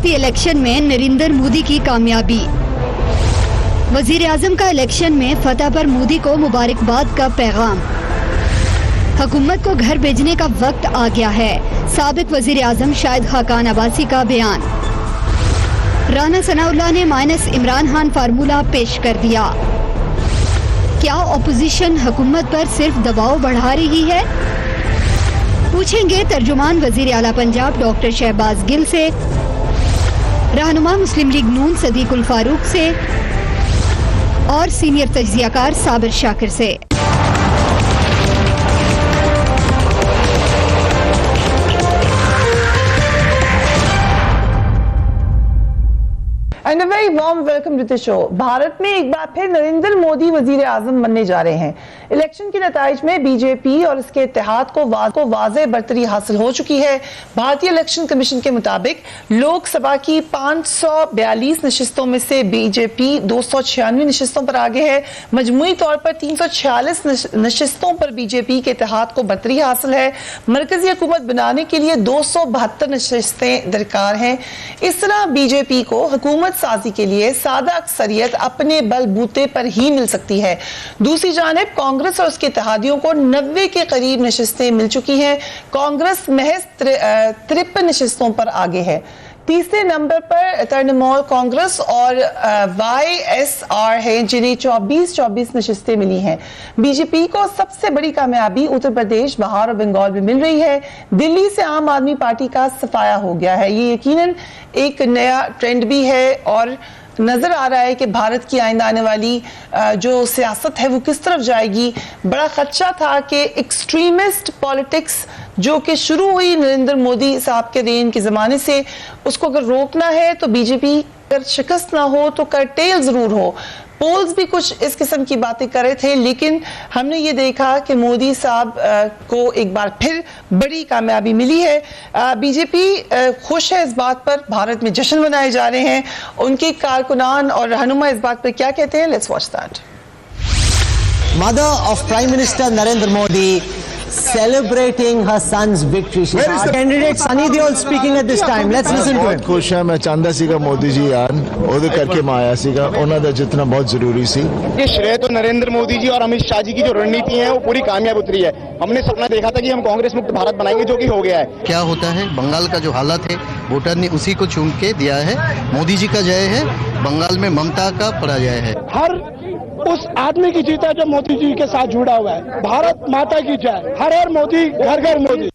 सदारती election में नरेंद्र मोदी की कामयाबी। वजीर आजम का इलेक्शन में फतह पर मोदी को मुबारकबाद का पैगाम। हुकूमत को घर भेजने का वक्त आ गया है, साबिक वजीर आजम शाहिद खाकान अब्बासी का बयान। राना सनाउल्लाह ने माइनस इमरान खान फार्मूला पेश कर दिया। क्या अपोजिशन हुकूमत पर सिर्फ दबाव बढ़ा रही है? पूछेंगे तर्जुमान वजीर आला पंजाब डॉक्टर शहबाज गिल से, रहनुमा मुस्लिम लीग नून सदीक उल फारूक से और सीनियर तज्जियाकार साबिर शाकिर से। And a very warm welcome to the show. Bharat में एक बार फिर नरेंद्र मोदी वजीर आजम बनने जा रहे हैं। इलेक्शन के नताइज में बीजेपी और इसके इत्तेहाद को वाज़ेह बरतरी हासिल हो चुकी है। भारतीय इलेक्शन कमीशन के मुताबिक लोकसभा की 542 नशिस्तों में से बीजेपी 296 नशिस्तों पर आगे है। मजमूई तौर पर 346 नशिस्तों पर बीजेपी के इत्तेहाद को बरतरी हासिल है। मरकजी हुकूमत बनाने के लिए 272 नशिस्तें दरकार हैं। इस तरह बीजेपी को हुकूमत साजी के लिए सादा अक्सरियत अपने बलबूते पर ही मिल सकती है। दूसरी जानिब कांग्रेस और उसके इत्तेहादियों को 90 के करीब नशिस्तें मिल चुकी हैं। कांग्रेस महज 53 नशिस्तों पर आगे है। तीसरे नंबर पर तृणमूल कांग्रेस और YSR है, जिन्हें 24 नशिस्तें मिली हैं। बीजेपी को सबसे बड़ी कामयाबी उत्तर प्रदेश, बिहार और बंगाल में मिल रही है। दिल्ली से आम आदमी पार्टी का सफाया हो गया है। ये यकीनन एक नया ट्रेंड भी है और नजर आ रहा है कि भारत की आइंदा आने वाली जो सियासत है वो किस तरफ जाएगी। बड़ा खदशा था कि एक्सट्रीमिस्ट पॉलिटिक्स जो कि शुरू हुई नरेंद्र मोदी साहब के रेन के जमाने से, उसको अगर रोकना है तो बीजेपी अगर शिकस्त ना हो तो करटेल जरूर हो। पोल्स भी कुछ इस किस्म की बातें कर रहे थे, लेकिन हमने ये देखा कि मोदी साहब को एक बार फिर बड़ी कामयाबी मिली है। बीजेपी खुश है इस बात पर, भारत में जश्न मनाए जा रहे हैं। उनके कारकुनान और रहनुमा इस बात पर क्या कहते हैं, let's watch that. Mother of Prime Minister Narendra Modi celebrating her son's victory. She's our candidate Sunny Deol speaking at this time. Let's listen to him. बहुत खुश है मैं चाहता सीगा मोदी जी यार ਉਹਦੇ ਕਰਕੇ ਮੈਂ ਆਇਆ ਸੀਗਾ ਉਹਨਾਂ ਦਾ जितना बहुत जरूरी सी। ये श्रेय तो नरेंद्र मोदी जी और अमित शाह जी की जो रणनीति है वो पूरी कामयाब उतरी है। हमने सपना देखा था कि हम कांग्रेस मुक्त भारत बनाएंगे, जो कि हो गया है। क्या होता है बंगाल का जो हालत है, वोटर ने उसी को चुन के दिया है। मोदी जी का जय है, बंगाल में ममता का पराजय है। हर उस आदमी की जीत है जो मोदी जी के साथ जुड़ा हुआ है। भारत माता की जय, हर हर मोदी, घर घर मोदी।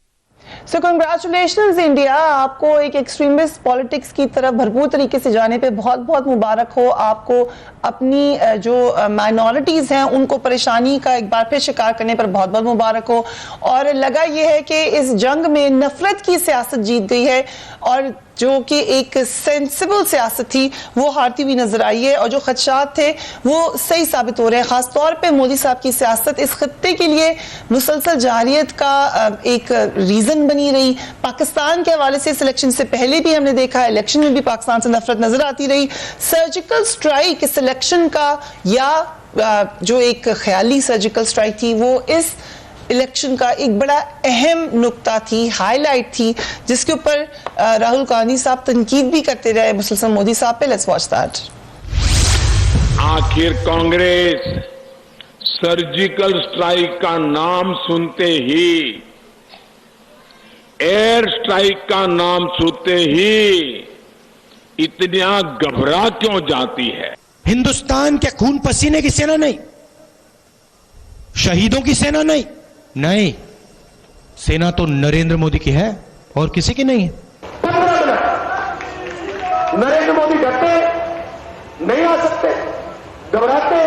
सो कंग्रेचुलेशंस इंडिया, आपको एक एक्सट्रीमिस्ट पॉलिटिक्स की तरफ भरपूर तरीके से जाने पे बहुत बहुत मुबारक हो। आपको अपनी जो माइनॉरिटीज़ हैं उनको परेशानी का एक बार फिर शिकार करने पर बहुत बहुत मुबारक हो। और लगा ये है कि इस जंग में नफरत की सियासत जीत गई है और जो कि एक सेंसिबल सियासत थी वो हारती हुई नजर आई है और जो खदशात थे वो सही साबित हो रहे हैं। खासतौर पे मोदी साहब की सियासत इस खत्ते के लिए मुसलसल जारियत का एक रीजन बनी रही। पाकिस्तान के हवाले से इस इलेक्शन से पहले भी हमने देखा, इलेक्शन में भी पाकिस्तान से नफरत नजर आती रही। सर्जिकल स्ट्राइक इस इलेक्शन का या जो एक ख्याली सर्जिकल स्ट्राइक थी वो इस इलेक्शन का एक बड़ा अहम नुक्ता थी, हाईलाइट थी, जिसके ऊपर राहुल गांधी साहब तनकीद भी करते रहे मुसलसल मोदी साहब पे। Let's watch that. आखिर कांग्रेस सर्जिकल स्ट्राइक का नाम सुनते ही, एयर स्ट्राइक का नाम सुनते ही इतना घबरा क्यों जाती है? हिंदुस्तान के खून पसीने की सेना नहीं, शहीदों की सेना नहीं, नहीं, सेना तो नरेंद्र मोदी की है और किसी की नहीं है। नरेंद्र मोदी डरते नहीं आ सकते, घबराते।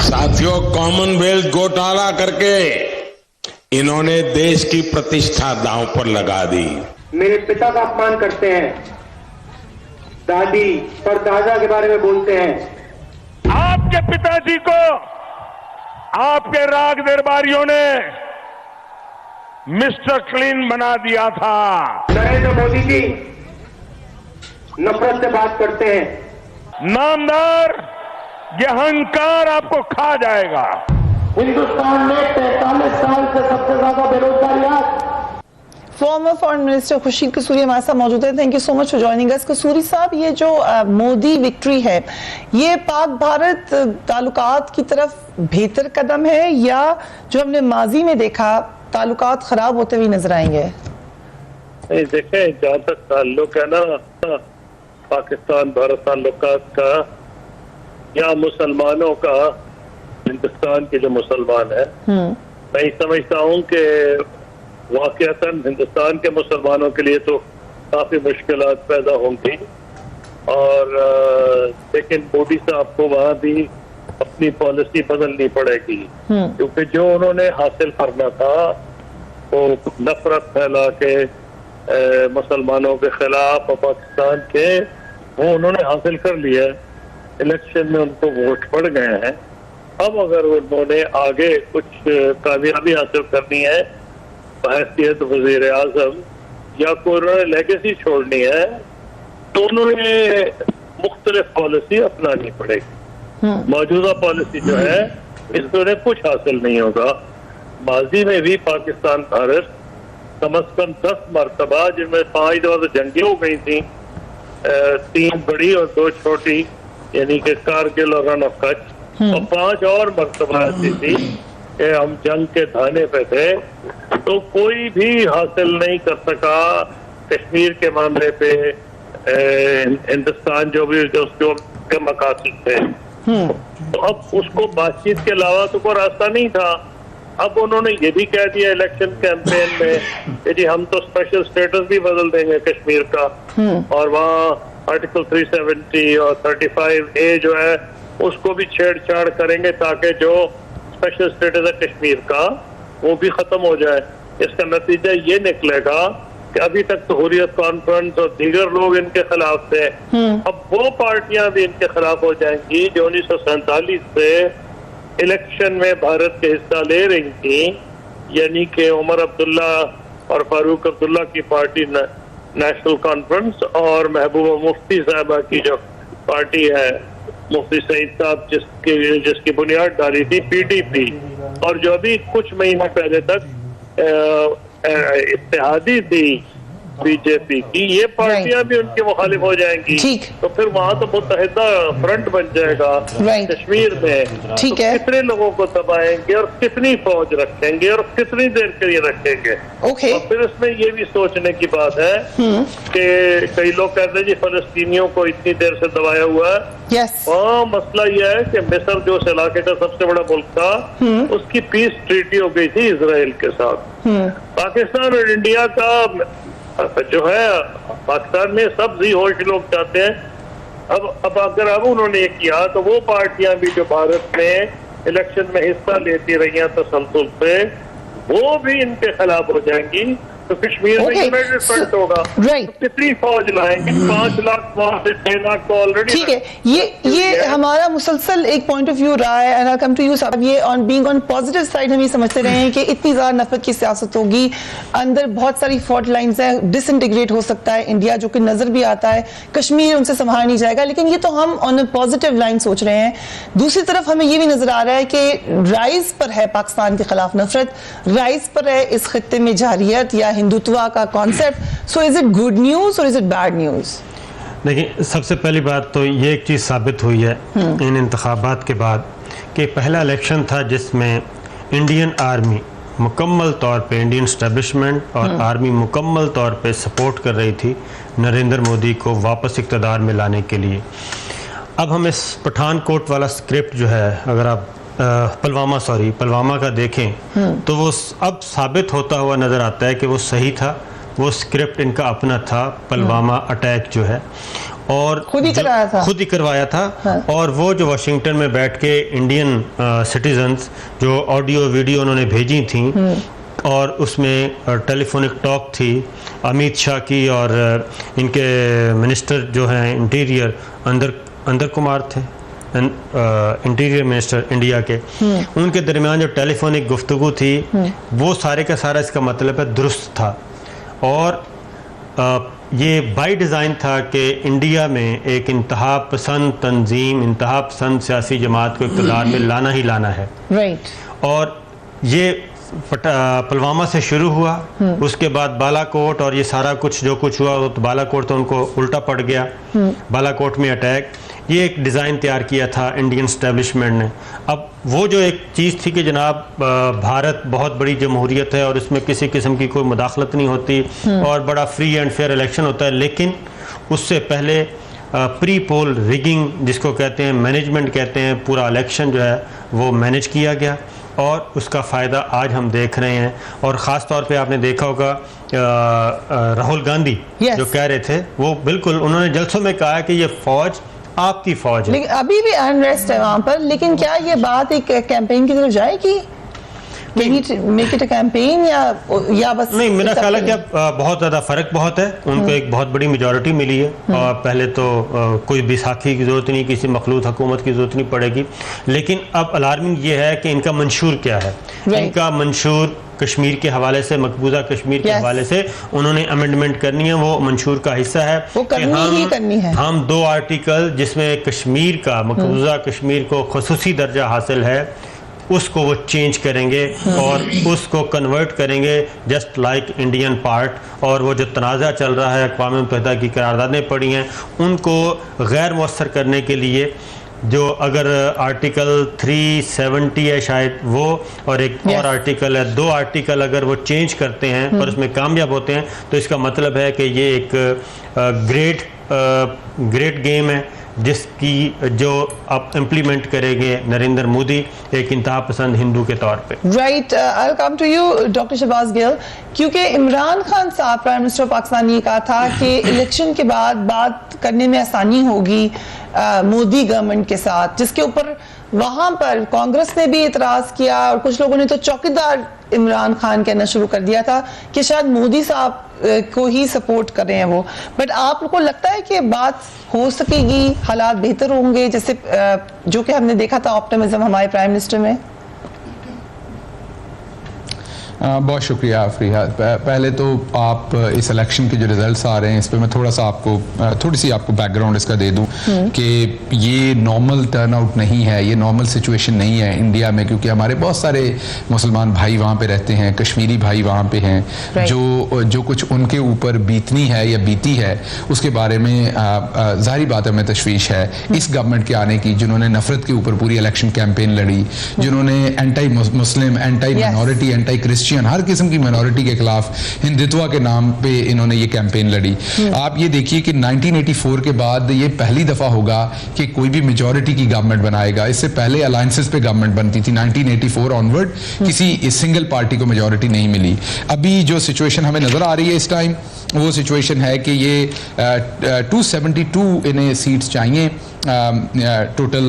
साथियों, कॉमनवेल्थ घोटाला करके इन्होंने देश की प्रतिष्ठा दांव पर लगा दी। मेरे पिता का अपमान करते हैं, दादी परदादा के बारे में बोलते हैं। आपके पिताजी को आपके राग दरबारियों ने मिस्टर क्लीन बना दिया था। नरेंद्र मोदी जी नफरत से बात करते हैं। नामदार, ये अहंकार आपको खा जाएगा। हिंदुस्तान में 45 साल से सबसे ज्यादा बेरोजगारी आज former foreign minister Khurshid Kasuri हमारे साथ मौजूद है। Thank you so much for joining us. Kasuri साहब, ये जो मोदी विक्ट्री है, ये पाक भारत ताल्लुकात की तरफ बेहतर कदम है या जो हमने माजी में देखा ताल्लुकात खराब होते हुए नजर आएंगे? नहीं, देखें, जहाँ तक ताल्लुक है ना पाकिस्तान भारत ताल्लुकात का या मुसलमानों का, हिंदुस्तान के जो मुसलमान है, मैं समझता हूँ कि वाकईतन हिंदुस्तान के मुसलमानों के लिए तो काफी मुश्किलात पैदा होंगी और लेकिन मोदी साहब को वहाँ भी अपनी पॉलिसी बदलनी पड़ेगी, क्योंकि जो उन्होंने हासिल करना था वो नफरत फैला के मुसलमानों के खिलाफ और पाकिस्तान के, वो उन्होंने हासिल कर लिया। इलेक्शन में उनको वोट पड़ गए हैं। अब अगर उन्होंने आगे कुछ कामयाबी हासिल करनी है बहैसियत वजीर आजम या कोई उन्होंने लेगेसी छोड़नी है, तो उन्होंने मुख्तलिफ पॉलिसी अपनानी पड़ेगी। मौजूदा पॉलिसी जो है इसमें उन्हें कुछ हासिल नहीं होगा। माजी में भी पाकिस्तान भारत कम अज कम 10 मरतबा, जिनमें 5 दफा तो जंगी हो गई थी, 3 बड़ी और 2 छोटी, यानी कि कारगिल और रन ऑफ कच्छ, और 5 और मरतबा ऐसी थी कि हम जंग के धाने पे थे, तो कोई भी हासिल नहीं कर सका कश्मीर के मामले पे हिंदुस्तान जो भी उसके मकासद थे। तो अब उसको बातचीत के अलावा तो कोई रास्ता नहीं था। अब उन्होंने ये भी कह दिया इलेक्शन कैंपेन में कि जी हम तो स्पेशल स्टेटस भी बदल देंगे कश्मीर का, और वहाँ आर्टिकल 370 और 35A जो है उसको भी छेड़छाड़ करेंगे ताकि जो स्पेशल स्टेटस है कश्मीर का वो भी खत्म हो जाए। इसका नतीजा ये निकलेगा कि अभी तक तो हुर्रियत कॉन्फ्रेंस और दीगर लोग इनके खिलाफ थे, अब वो पार्टियां भी इनके खिलाफ हो जाएंगी जो 1947 से इलेक्शन में भारत के हिस्सा ले रही थी, यानी कि उमर अब्दुल्ला और फारूक अब्दुल्ला की पार्टी नेशनल कॉन्फ्रेंस और महबूबा मुफ्ती साहबा की जो पार्टी है, मुफ्ती सईद साहब जिसकी बुनियाद डाली थी PDP, और जो अभी कुछ महीने पहले तक इत्तेहादी थी बीजेपी की, ये पार्टियां भी उनके मुखालिफ हो जाएंगी। तो फिर वहाँ तो मुत्तहिदा फ्रंट बन जाएगा कश्मीर में। ठीक तो है, कितने लोगों को दबाएंगे और कितनी फौज रखेंगे और कितनी देर के लिए रखेंगे। ओके। और फिर इसमें ये भी सोचने की बात है कि कई लोग कहते हैं जी फलस्तीनियों को इतनी देर से दबाया हुआ है। हाँ, मसला यह है कि मिस्र जो उस इलाके का सबसे बड़ा मुल्क था, उसकी पीस ट्रीटी हो गई थी इजराइल के साथ। पाकिस्तान और इंडिया का जो है, पाकिस्तान में सब जी होश लोग चाहते हैं। अब अगर उन्होंने ये किया तो वो पार्टियां भी जो भारत में इलेक्शन में हिस्सा लेती रही हैं तसलसल से, वो भी इनके खिलाफ हो जाएंगी। तो कश्मीर में यूनाइटेड फ्रंट होगा। तो कितनी फौज लाएंगे? 5 लाख वहां से 6 लाख तो ऑलरेडी। ठीक है, ये हमारा मुसलसल एक पॉइंट ऑफ व्यू रहा है। And I come to you साहब, ये on being on positive side हम ये समझते रहे हैं कि इतनी ज्यादा नफरत की सियासत होगी, अंदर बहुत सारी फॉल्ट लाइंस है, डिसइंटीग्रेट हो सकता है इंडिया, जो कि नजर भी आता है। कश्मीर उनसे संभाल नहीं जाएगा, लेकिन ये तो हम ऑन अ पॉजिटिव लाइन सोच रहे हैं। दूसरी तरफ हमें ये भी नजर आ रहा है कि राइज पर है पाकिस्तान के खिलाफ नफरत, राइज पर है इस खित्ते में जारियत या हिंदुत्वा का concept. So is it good news और इज इट बैड न्यूज? देखिए, सबसे पहली बात तो ये एक चीज़ साबित हुई है इन इंतखाबात के बाद कि पहला इलेक्शन था जिसमें इंडियन आर्मी मुकम्मल तौर पे, इंडियन स्टैब्लिशमेंट और आर्मी मुकम्मल तौर पे सपोर्ट कर रही थी नरेंद्र मोदी को वापस इक़्तिदार में लाने के लिए। अब हम इस पठानकोट वाला स्क्रिप्ट जो है, अगर आप पुलवामा का देखें तो वो अब साबित होता हुआ नज़र आता है कि वो सही था। वो स्क्रिप्ट इनका अपना था, पुलवामा अटैक जो है, और खुद ही करवाया था। और वो जो वाशिंगटन में बैठ के इंडियन सिटीजन्स जो ऑडियो वीडियो उन्होंने भेजी थी, और उसमें टेलीफोनिक टॉक थी अमित शाह की और इनके मिनिस्टर जो हैं इंटीरियर अंदर कुमार थे, इंटीरियर मिनिस्टर इंडिया के, उनके दरमियान जो टेलीफोनिक गुफ्तगू थी वो सारे का सारा इसका मतलब है दुरुस्त था। और ये बाई डिज़ाइन था कि इंडिया में एक इंतहा पसंद तंजीम, इंतहा पसंद सियासी जमात को इक़्तिदार में लाना ही लाना है। राइट। और ये पुलवामा से शुरू हुआ, उसके बाद बालाकोट और ये सारा कुछ जो कुछ हुआ, तो बालाकोट तो उनको उल्टा पड़ गया। बालाकोट में अटैक, ये एक डिज़ाइन तैयार किया था इंडियन स्टैब्लिशमेंट ने। अब वो जो एक चीज़ थी कि जनाब भारत बहुत बड़ी जमहूरियत है और इसमें किसी किस्म की कोई मुदाखलत नहीं होती और बड़ा फ्री एंड फेयर इलेक्शन होता है, लेकिन उससे पहले प्री पोल रिगिंग जिसको कहते हैं, मैनेजमेंट कहते हैं, पूरा इलेक्शन जो है वो मैनेज किया गया और उसका फ़ायदा आज हम देख रहे हैं। और ख़ास तौर पे आपने देखा होगा राहुल गांधी जो कह रहे थे, वो बिल्कुल उन्होंने जलसों में कहा कि ये फौज आपकी फौज है। लेकिन अभी भी अनरेस्ट है वहां पर, लेकिन क्या ये बात एक कैंपेन की तरफ जाएगी? मेक इट अ कैंपेन या बस नहीं? मेरा ख्याल है कि अब बहुत ज़्यादा फ़र्क बहुत है, उनको एक बहुत बड़ी मेजॉरिटी मिली है और पहले तो कोई बैसाखी की ज़रूरत नहीं, किसी मखलूत हुकूमत की ज़रूरत नहीं पड़ेगी। लेकिन अब अलार्मिंग ये है कि इनका मंशूर क्या है। इनका मंशूर कश्मीर के हवाले से, मकबूजा कश्मीर के हवाले से उन्होंने अमेंडमेंट करनी है, वो मंशूर का हिस्सा है। वो करनी है। हम 2 आर्टिकल जिसमें कश्मीर का, मकबूजा कश्मीर को खुसूसी दर्जा हासिल है, उसको वो चेंज करेंगे और उसको कन्वर्ट करेंगे जस्ट लाइक इंडियन पार्ट। और वो जो तनाज़ा चल रहा है, अक़वाम मुत्तहिदा की करारदादें पड़ी हैं, उनको गैर मौसर करने के लिए जो अगर आर्टिकल 370 है शायद वो, और एक और आर्टिकल है, 2 आर्टिकल अगर वो चेंज करते हैं और उसमें कामयाब होते हैं तो इसका मतलब है कि ये एक ग्रेट गेम है जिसकी जो अब इम्प्लीमेंट करेंगे नरेंद्र मोदी एक इंतहा पसंद हिंदू के तौर पे। Right, I will come to you doctor Shahbaz Gill, क्योंकि इमरान खान साहब प्राइम मिनिस्टर पाकिस्तान ने कहा था कि इलेक्शन के बाद बात करने में आसानी होगी मोदी गवर्नमेंट के साथ, जिसके ऊपर वहां पर कांग्रेस ने भी इतराज किया और कुछ लोगों ने तो चौकीदार इमरान खान कहना शुरू कर दिया था कि शायद मोदी साहब को ही सपोर्ट कर रहे हैं वो। बट आप लोगों को लगता है कि बात हो सकेगी, हालात बेहतर होंगे, जैसे जो कि हमने देखा था ऑप्टिमिज्म हमारे प्राइम मिनिस्टर में? बहुत शुक्रिया आफरीहा। पहले तो आप इस इलेक्शन के जो रिजल्ट्स आ रहे हैं इस पर मैं थोड़ी सी आपको बैकग्राउंड इसका दे दूं कि ये नॉर्मल टर्नआउट नहीं है, ये नॉर्मल सिचुएशन नहीं है इंडिया में, क्योंकि हमारे बहुत सारे मुसलमान भाई वहाँ पे रहते हैं, कश्मीरी भाई वहाँ पे हैं, जो कुछ उनके ऊपर बीतनी है या बीती है उसके बारे में जाहिर बात है हमें तशवीश है इस गवर्नमेंट के आने की, जिन्होंने नफरत के ऊपर पूरी इलेक्शन कैंपेन लड़ी, जिन्होंने anti Muslim, anti minority, anti Christian, हर किस्म की माइनॉरिटी के खिलाफ हिंदुत्व के नाम पे इन्होंने ये कैंपेन लड़ी। आप ये देखिए कि 1984 के बाद ये पहली दफा होगा कि कोई भी मेजॉरिटी की गवर्नमेंट बनाएगा। इससे पहले अलायंसेस पे गवर्नमेंट बनती थी, 1984 ऑनवर्ड किसी सिंगल पार्टी को मेजॉरिटी नहीं मिली। अभी जो सिचुएशन हमें नजर आ रही है इस टाइम, वो सिचुएशन है कि ये 272 इन्हें सीट्स चाहिए टोटल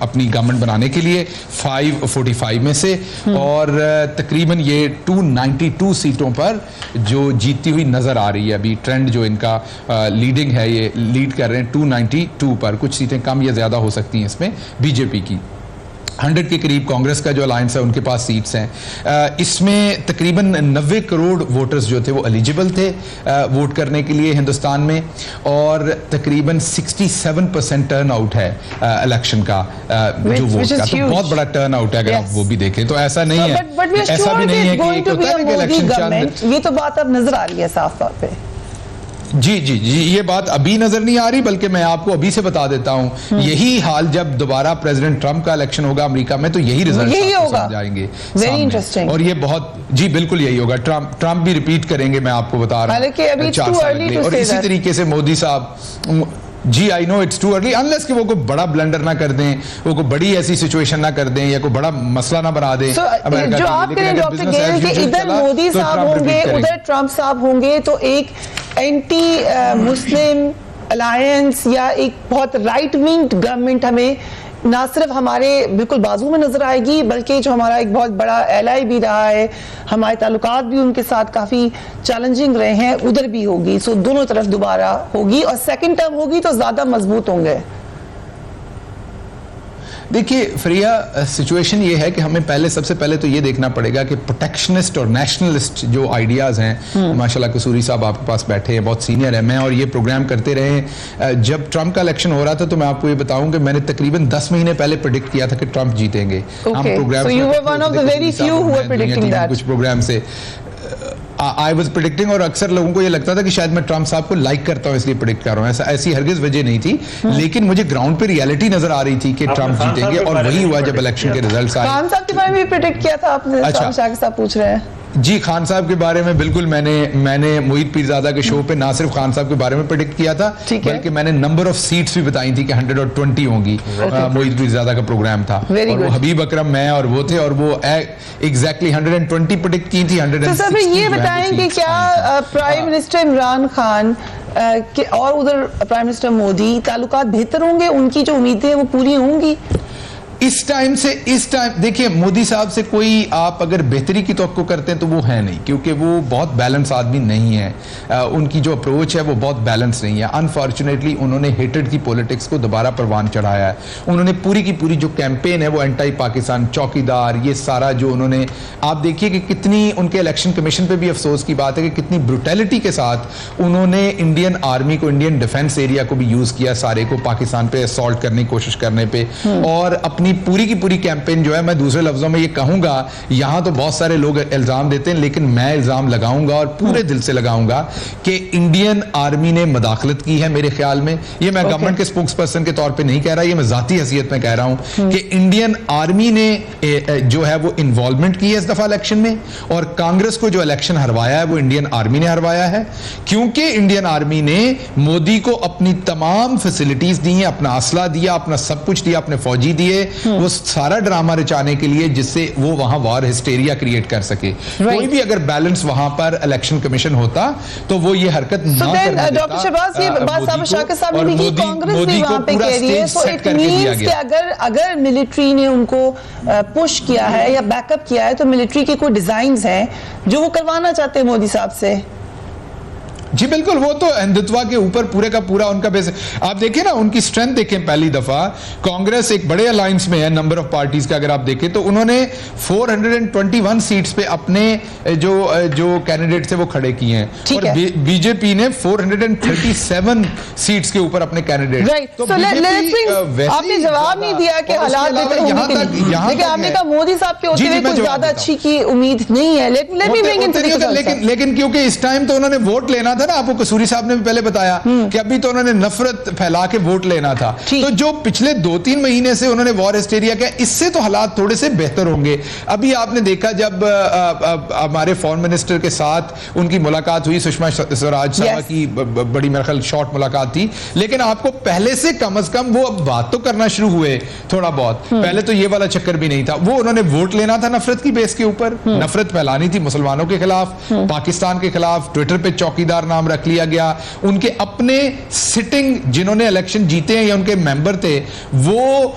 अपनी गवर्नमेंट बनाने के लिए 545 में से, और तकरीबन ये 292 सीटों पर जो जीतती हुई नजर आ रही है। अभी ट्रेंड जो इनका लीडिंग है, ये लीड कर रहे हैं 292 पर, कुछ सीटें कम या ज्यादा हो सकती हैं इसमें बीजेपी की। 100 के करीब कांग्रेस का जो अलायंस है उनके पास सीट्स हैं। इसमें तकरीबन 90 करोड़ वोटर्स जो थे वो एलिजिबल थे वोट करने के लिए हिंदुस्तान में, और तकरीबन 67% टर्न आउट है इलेक्शन का जो वोट का, तो बहुत बड़ा टर्न आउट है अगर आप वो भी देखें तो। ऐसा नहीं है, ऐसा भी नहीं है कि इलेक्शन, ये तो बात अब नजर आ रही है साफ तौर पे। जी जी जी, ये बात अभी नजर नहीं आ रही, बल्कि मैं आपको अभी से बता देता हूं, यही हाल जब दोबारा प्रेसिडेंट ट्रंप का इलेक्शन होगा अमेरिका में तो यही रिजल्ट होगा, जाएंगे वेरी इंटरेस्टिंग। और ये बहुत, जी बिल्कुल यही होगा, ट्रंप भी रिपीट करेंगे, मैं आपको बता रहा हूं 4 साल के। और इसी तरीके से मोदी साहब, जी I know it's too early, unless कि वो कोई बड़ा ब्लंडर ना कर दें, वो कोई बड़ी ऐसी सिचुएशन ना कर दें या कोई बड़ा मसला ना बना दें। जो आप करें डॉक्टर गेल कि इधर मोदी साहब होंगे, उधर ट्रंप साहब होंगे, तो एक एंटी मुस्लिम अलायंस या एक बहुत राइट विंग गवर्नमेंट हमें ना सिर्फ हमारे बिल्कुल बाजू में नजर आएगी, बल्कि जो हमारा एक बहुत बड़ा एलाई भी रहा है, हमारे ताल्लुकात भी उनके साथ काफी चैलेंजिंग रहे हैं, उधर भी होगी। सो दोनों तरफ दोबारा होगी, और सेकंड टर्म होगी तो ज्यादा मजबूत होंगे। देखिए फ्रिया, सिचुएशन ये है कि हमें सबसे पहले तो ये देखना पड़ेगा कि प्रोटेक्शनिस्ट और नेशनलिस्ट जो आइडियाज हैं, माशाल्लाह कसूरी साहब आपके पास बैठे हैं, बहुत सीनियर है, मैं और ये प्रोग्राम करते रहे। जब ट्रंप का इलेक्शन हो रहा था तो मैं आपको ये बताऊं कि मैंने तकरीबन 10 महीने पहले प्रेडिक्ट किया था कि ट्रंप जीतेंगे। हम प्रोग्राम कुछ प्रोग्राम से आई वॉज प्रिडिक्टिंग, और अक्सर लोगों को ये लगता था कि शायद मैं ट्रंप साहब को लाइक करता हूं इसलिए प्रिडिक्ट कर रहा हूं, ऐसी हरगिज वजह नहीं थी। लेकिन मुझे ग्राउंड पे रियलिटी नजर आ रही थी कि ट्रंप जीतेंगे, और वही हुआ जब इलेक्शन के रिजल्ट्स आए। खान साहब के बारे में भी प्रिडिक्ट किया था आपने? अच्छा, शाकिर साहब पूछ रहे हैं। जी, खान साहब के बारे में बिल्कुल मैंने मोहित पीरजादा के शो पे ना सिर्फ खान साहब के बारे में प्रेडिक्ट किया था, बल्कि मैंने नंबर ऑफ सीट्स भी बताई थी कि 120 होंगी। मोहित पीरजादा का प्रोग्राम था, और वो हबीब अकरम, मैं और वो थे, और वो एग्जैक्टली 120 प्रेडिक्ट की थी। 160 तो सर ये बताएं कि क्या प्राइम मिनिस्टर इमरान खान और उधर प्राइम मिनिस्टर मोदी ताल्लुकात बेहतर होंगे, उनकी जो उम्मीदें हैं वो पूरी होंगी? इस टाइम देखिए, मोदी साहब से कोई आप अगर बेहतरी की तवक्को करते हैं तो वो है नहीं, क्योंकि वो बहुत बैलेंस आदमी नहीं है। उनकी जो अप्रोच है वो बहुत बैलेंस नहीं है। अनफॉर्चुनेटली उन्होंने हेटेड की पॉलिटिक्स को दोबारा परवान चढ़ाया है। उन्होंने पूरी की पूरी जो कैंपेन है वो एंटी पाकिस्तान, चौकीदार, ये सारा जो उन्होंने, आप देखिए कि कितनी उनके इलेक्शन कमीशन पे भी अफसोस की बात है कि कितनी ब्रुटैलिटी के साथ उन्होंने इंडियन आर्मी को, इंडियन डिफेंस एरिया को भी यूज किया सारे को पाकिस्तान पे असॉल्ट करने की कोशिश करने पे, और अपनी पूरी की पूरी कैंपेन जो है, मैं दूसरे लफ्जों में ये कहूंगा, यहां तो बहुत सारे लोग इल्जाम देते हैं, लेकिन मैं इल्जाम लगाऊंगा और पूरे दिल से लगाऊंगा कि इंडियन आर्मी ने मदाखलत की है। मेरे ख्याल में ये मैं गवर्नमेंट के स्पोक्स पर्सन के तौर पे नहीं कह रहा, ये मैं जाती हैसियत में कह रहा हूं कि इंडियन आर्मी ने जो है वो इन्वॉल्वमेंट की है इस दफा इलेक्शन में, और कांग्रेस को जो इलेक्शन हरवाया है वो इंडियन आर्मी ने हरवाया है, क्योंकि इंडियन आर्मी ने मोदी को अपनी तमाम फैसिलिटीज दी हैं, अपना असला दिया, अपना सब कुछ दिया, अपने फौजी दिए, वो सारा ड्रामा रचाने के लिए जिससे वो वहां वार हिस्टेरिया क्रिएट कर सके। कोई भी अगर बैलेंस वहां पर इलेक्शन कमीशन होता तो वो ये हरकत ना करने देता। डॉक्टर शहबाज, ये बात साहब शाकिर साहब ने भी की, कांग्रेस भी वहां पे कह रही है, सो इट मींस कि अगर मिलिट्री ने उनको पुश किया है या बैकअप किया है तो मिलिट्री के कोई डिजाइन्स हैं जो वो करवाना चाहते हैं मोदी साहब से। जी बिल्कुल, वो तो हिंदुत्व के ऊपर पूरे का पूरा उनका बेस। आप देखें ना, उनकी स्ट्रेंथ देखें। पहली दफा कांग्रेस एक बड़े अलायंस में है नंबर ऑफ पार्टीज का, अगर आप देखें तो उन्होंने 421 सीट्स पे अपने जो कैंडिडेट थे वो खड़े किए हैं, और बीजेपी ने 437 सीट्स के ऊपर अपने कैंडिडेट। तो आपने जवाब नहीं दिया कि हालात बेहतर होने के लिए, लेकिन आपने कहा मोदी साहब के होते हुए कुछ ज्यादा अच्छी की उम्मीद नहीं है। लेकिन क्योंकि इस टाइम तो उन्होंने वोट लेना था ना, आपको कसूरी साहब ने भी पहले बताया कि अभी तो उन्होंने नफरत फैला के वोट लेना था। तो जो पिछले 2-3 महीने से उन्होंने वॉर हिस्टेरिया किया, इससे तो हालात थोड़े से बेहतर होंगे। अभी आपने देखा जब हमारे फॉरेन मिनिस्टर के साथ उनकी मुलाकात हुई, सुषमा स्वराज साहब की बड़ी मेरे ख्याल शॉर्ट मुलाकात थी, लेकिन आपको पहले से कम वो अब बात तो करना शुरू हुए थोड़ा बहुत। पहले तो ये वाला चक्कर भी नहीं था। वो उन्होंने वोट लेना था नफरत की बेस के ऊपर, नफरत फैलानी थी मुसलमानों के खिलाफ, पाकिस्तान के खिलाफ। ट्विटर पे चौकीदार नाम रख लिया गया। उनके अपने सिटिंग जिन्होंने इलेक्शन जीते हैं या उनके मेंबर थे, वो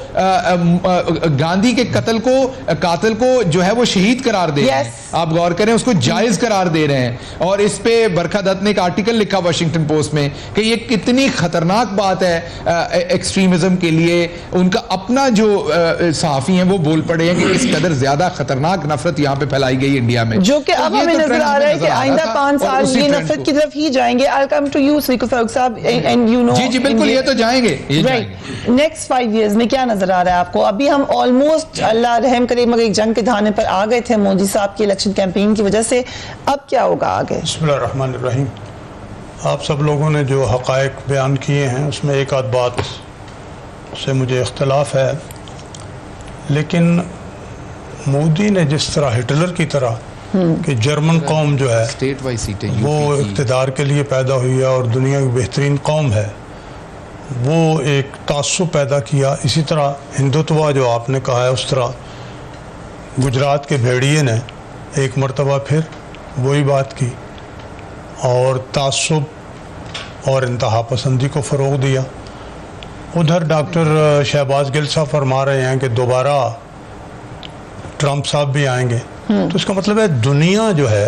गांधी के कातिल को जो है वो शहीद करार दे रहे हैं। आप गौर करें, उसको जायज करार दे रहे हैं। और इस पे बरखा दत्त ने एक आर्टिकल लिखा वॉशिंगटन पोस्ट में कि ये कितनी खतरनाक बात है एक्सट्रीमिज्म के लिए। उनका अपना जो सहाफी हैं वो बोल पड़े हैं कि इस कदर ज्यादा खतरनाक नफरत यहाँ पे फैलाई गई इंडिया में, जो कि अब हमें नजर आ रहा है कि आइंदा 5 साल ये नफरत की तरफ ही जाएंगे। I'll come to you, Sadiq Farooq साहब, and you know, जी बिल्कुल, ये तो जाएंगे। नेक्स्ट 5 years में क्या नजर आ रहा है आपको? अभी हम ऑलमोस्ट, अल्लाह रहम करे, मगर एक जंग के धाने पर आ गए थे मोदी साहब की इलेक्शन कैंपेन की वजह से। अब क्या होगा आगे? बिस्मिल्लाहिर्रहमानिर्रहीम। आप सब लोगों ने जो हकायक बयान किए हैं उसमें एक आध बात से मुझे इख्तलाफ है, लेकिन मोदी ने जिस तरह हिटलर की तरह कि जर्मन कौम जो है स्टेट वाइज सीटें वो इक़्तिदार के लिए पैदा हुई है और दुनिया की बेहतरीन कौम है, वो एक तासुब पैदा किया। इसी तरह हिंदुत्व जो आपने कहा है, उस तरह गुजरात के भेड़िए ने एक मरतबा फिर वही बात की और तासुब और इंतहा पसंदी को फ़रोग़ दिया। उधर डॉक्टर शहबाज गिल साहब फरमा रहे हैं कि दोबारा ट्रंप साहब भी आएंगे, तो इसका मतलब है दुनिया जो है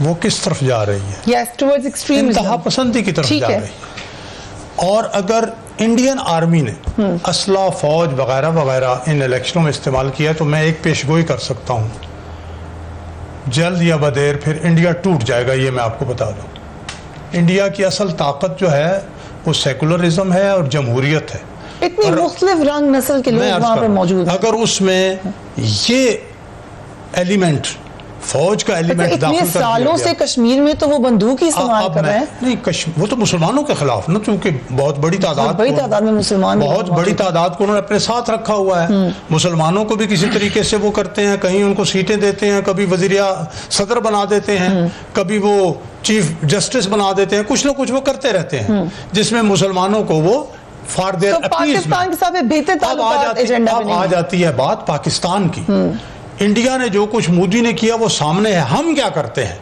वो किस तरफ जा रही है? टुवर्ड्स एक्सट्रीमिज्म, इंतहा पसंदी की तरफ जा रही है। और अगर इंडियन आर्मी ने असला, फौज वगैरह वगैरह इन इलेक्शनों में इस्तेमाल किया, तो मैं एक पेशगोई कर सकता हूँ, जल्द या बदेर फिर इंडिया टूट जाएगा। ये मैं आपको बता दूँ, इंडिया की असल ताकत जो है वो सेकुलरिज्म है और जमहूरियत है। इतनी मुख्तलिफ रंग नस्ल के लोग वहाँ पर मौजूद हैं। अगर उसमें ये एलिमेंट, फौज का एलिमेंट इतने सालों से कश्मीर में तो वो बंदूक ही इस्तेमाल कर रहे हैं। नहीं, वो तो मुसलमानों के खिलाफ ना, क्योंकि बहुत बड़ी तादाद में मुसलमान, बहुत बड़ी तादाद को उन्होंने अपने साथ रखा हुआ है। मुसलमानों को भी किसी तरीके से वो करते हैं, कहीं उनको सीटें देते हैं, कभी वज़ीर सदर बना देते हैं, कभी वो चीफ जस्टिस बना देते हैं, कुछ ना कुछ वो करते रहते हैं, जिसमें मुसलमानों को वो फॉर देयर पाकिस्तान के साथ बेहतर ताल्लुकात एजेंडा अब आ जाती है बात पाकिस्तान की। इंडिया ने जो कुछ मोदी ने किया वो सामने है, हम क्या करते हैं?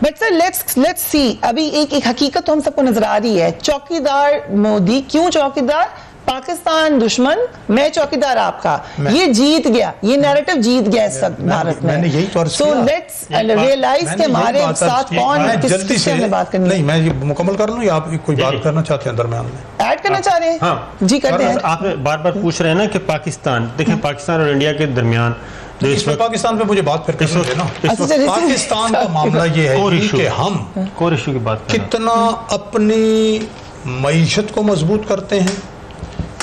बट सर लेट्स सी, अभी एक हकीकत तो हम सबको नजर आ रही है, चौकीदार मोदी, क्यों चौकीदार? पाकिस्तान दुश्मन, मैं चौकीदार आपका, ये जीत गया, ये नैरेटिव जीत गया इस सब भारत में। मैंने यही तो अर्ज किया। So let's realize कि हमारे साथ कौन जल्दी से बात करनी। नहीं, मैं ये मुकम्मल कर लूं या आप कोई बात करना चाहते हैं दरमियान में? ऐड करना चाह रहे हैं? हाँ जी करते हैं। आप बार बार पूछ रहे हैं ना कि पाकिस्तान, देखिए पाकिस्तान और इंडिया के दरमियान जो इस वक्त पाकिस्तान पे मुझे बात फिर करने ना, पाकिस्तान का मामला ये है कि हम कोर इशू की बात कितना अपनी मईशत को मजबूत करते हैं,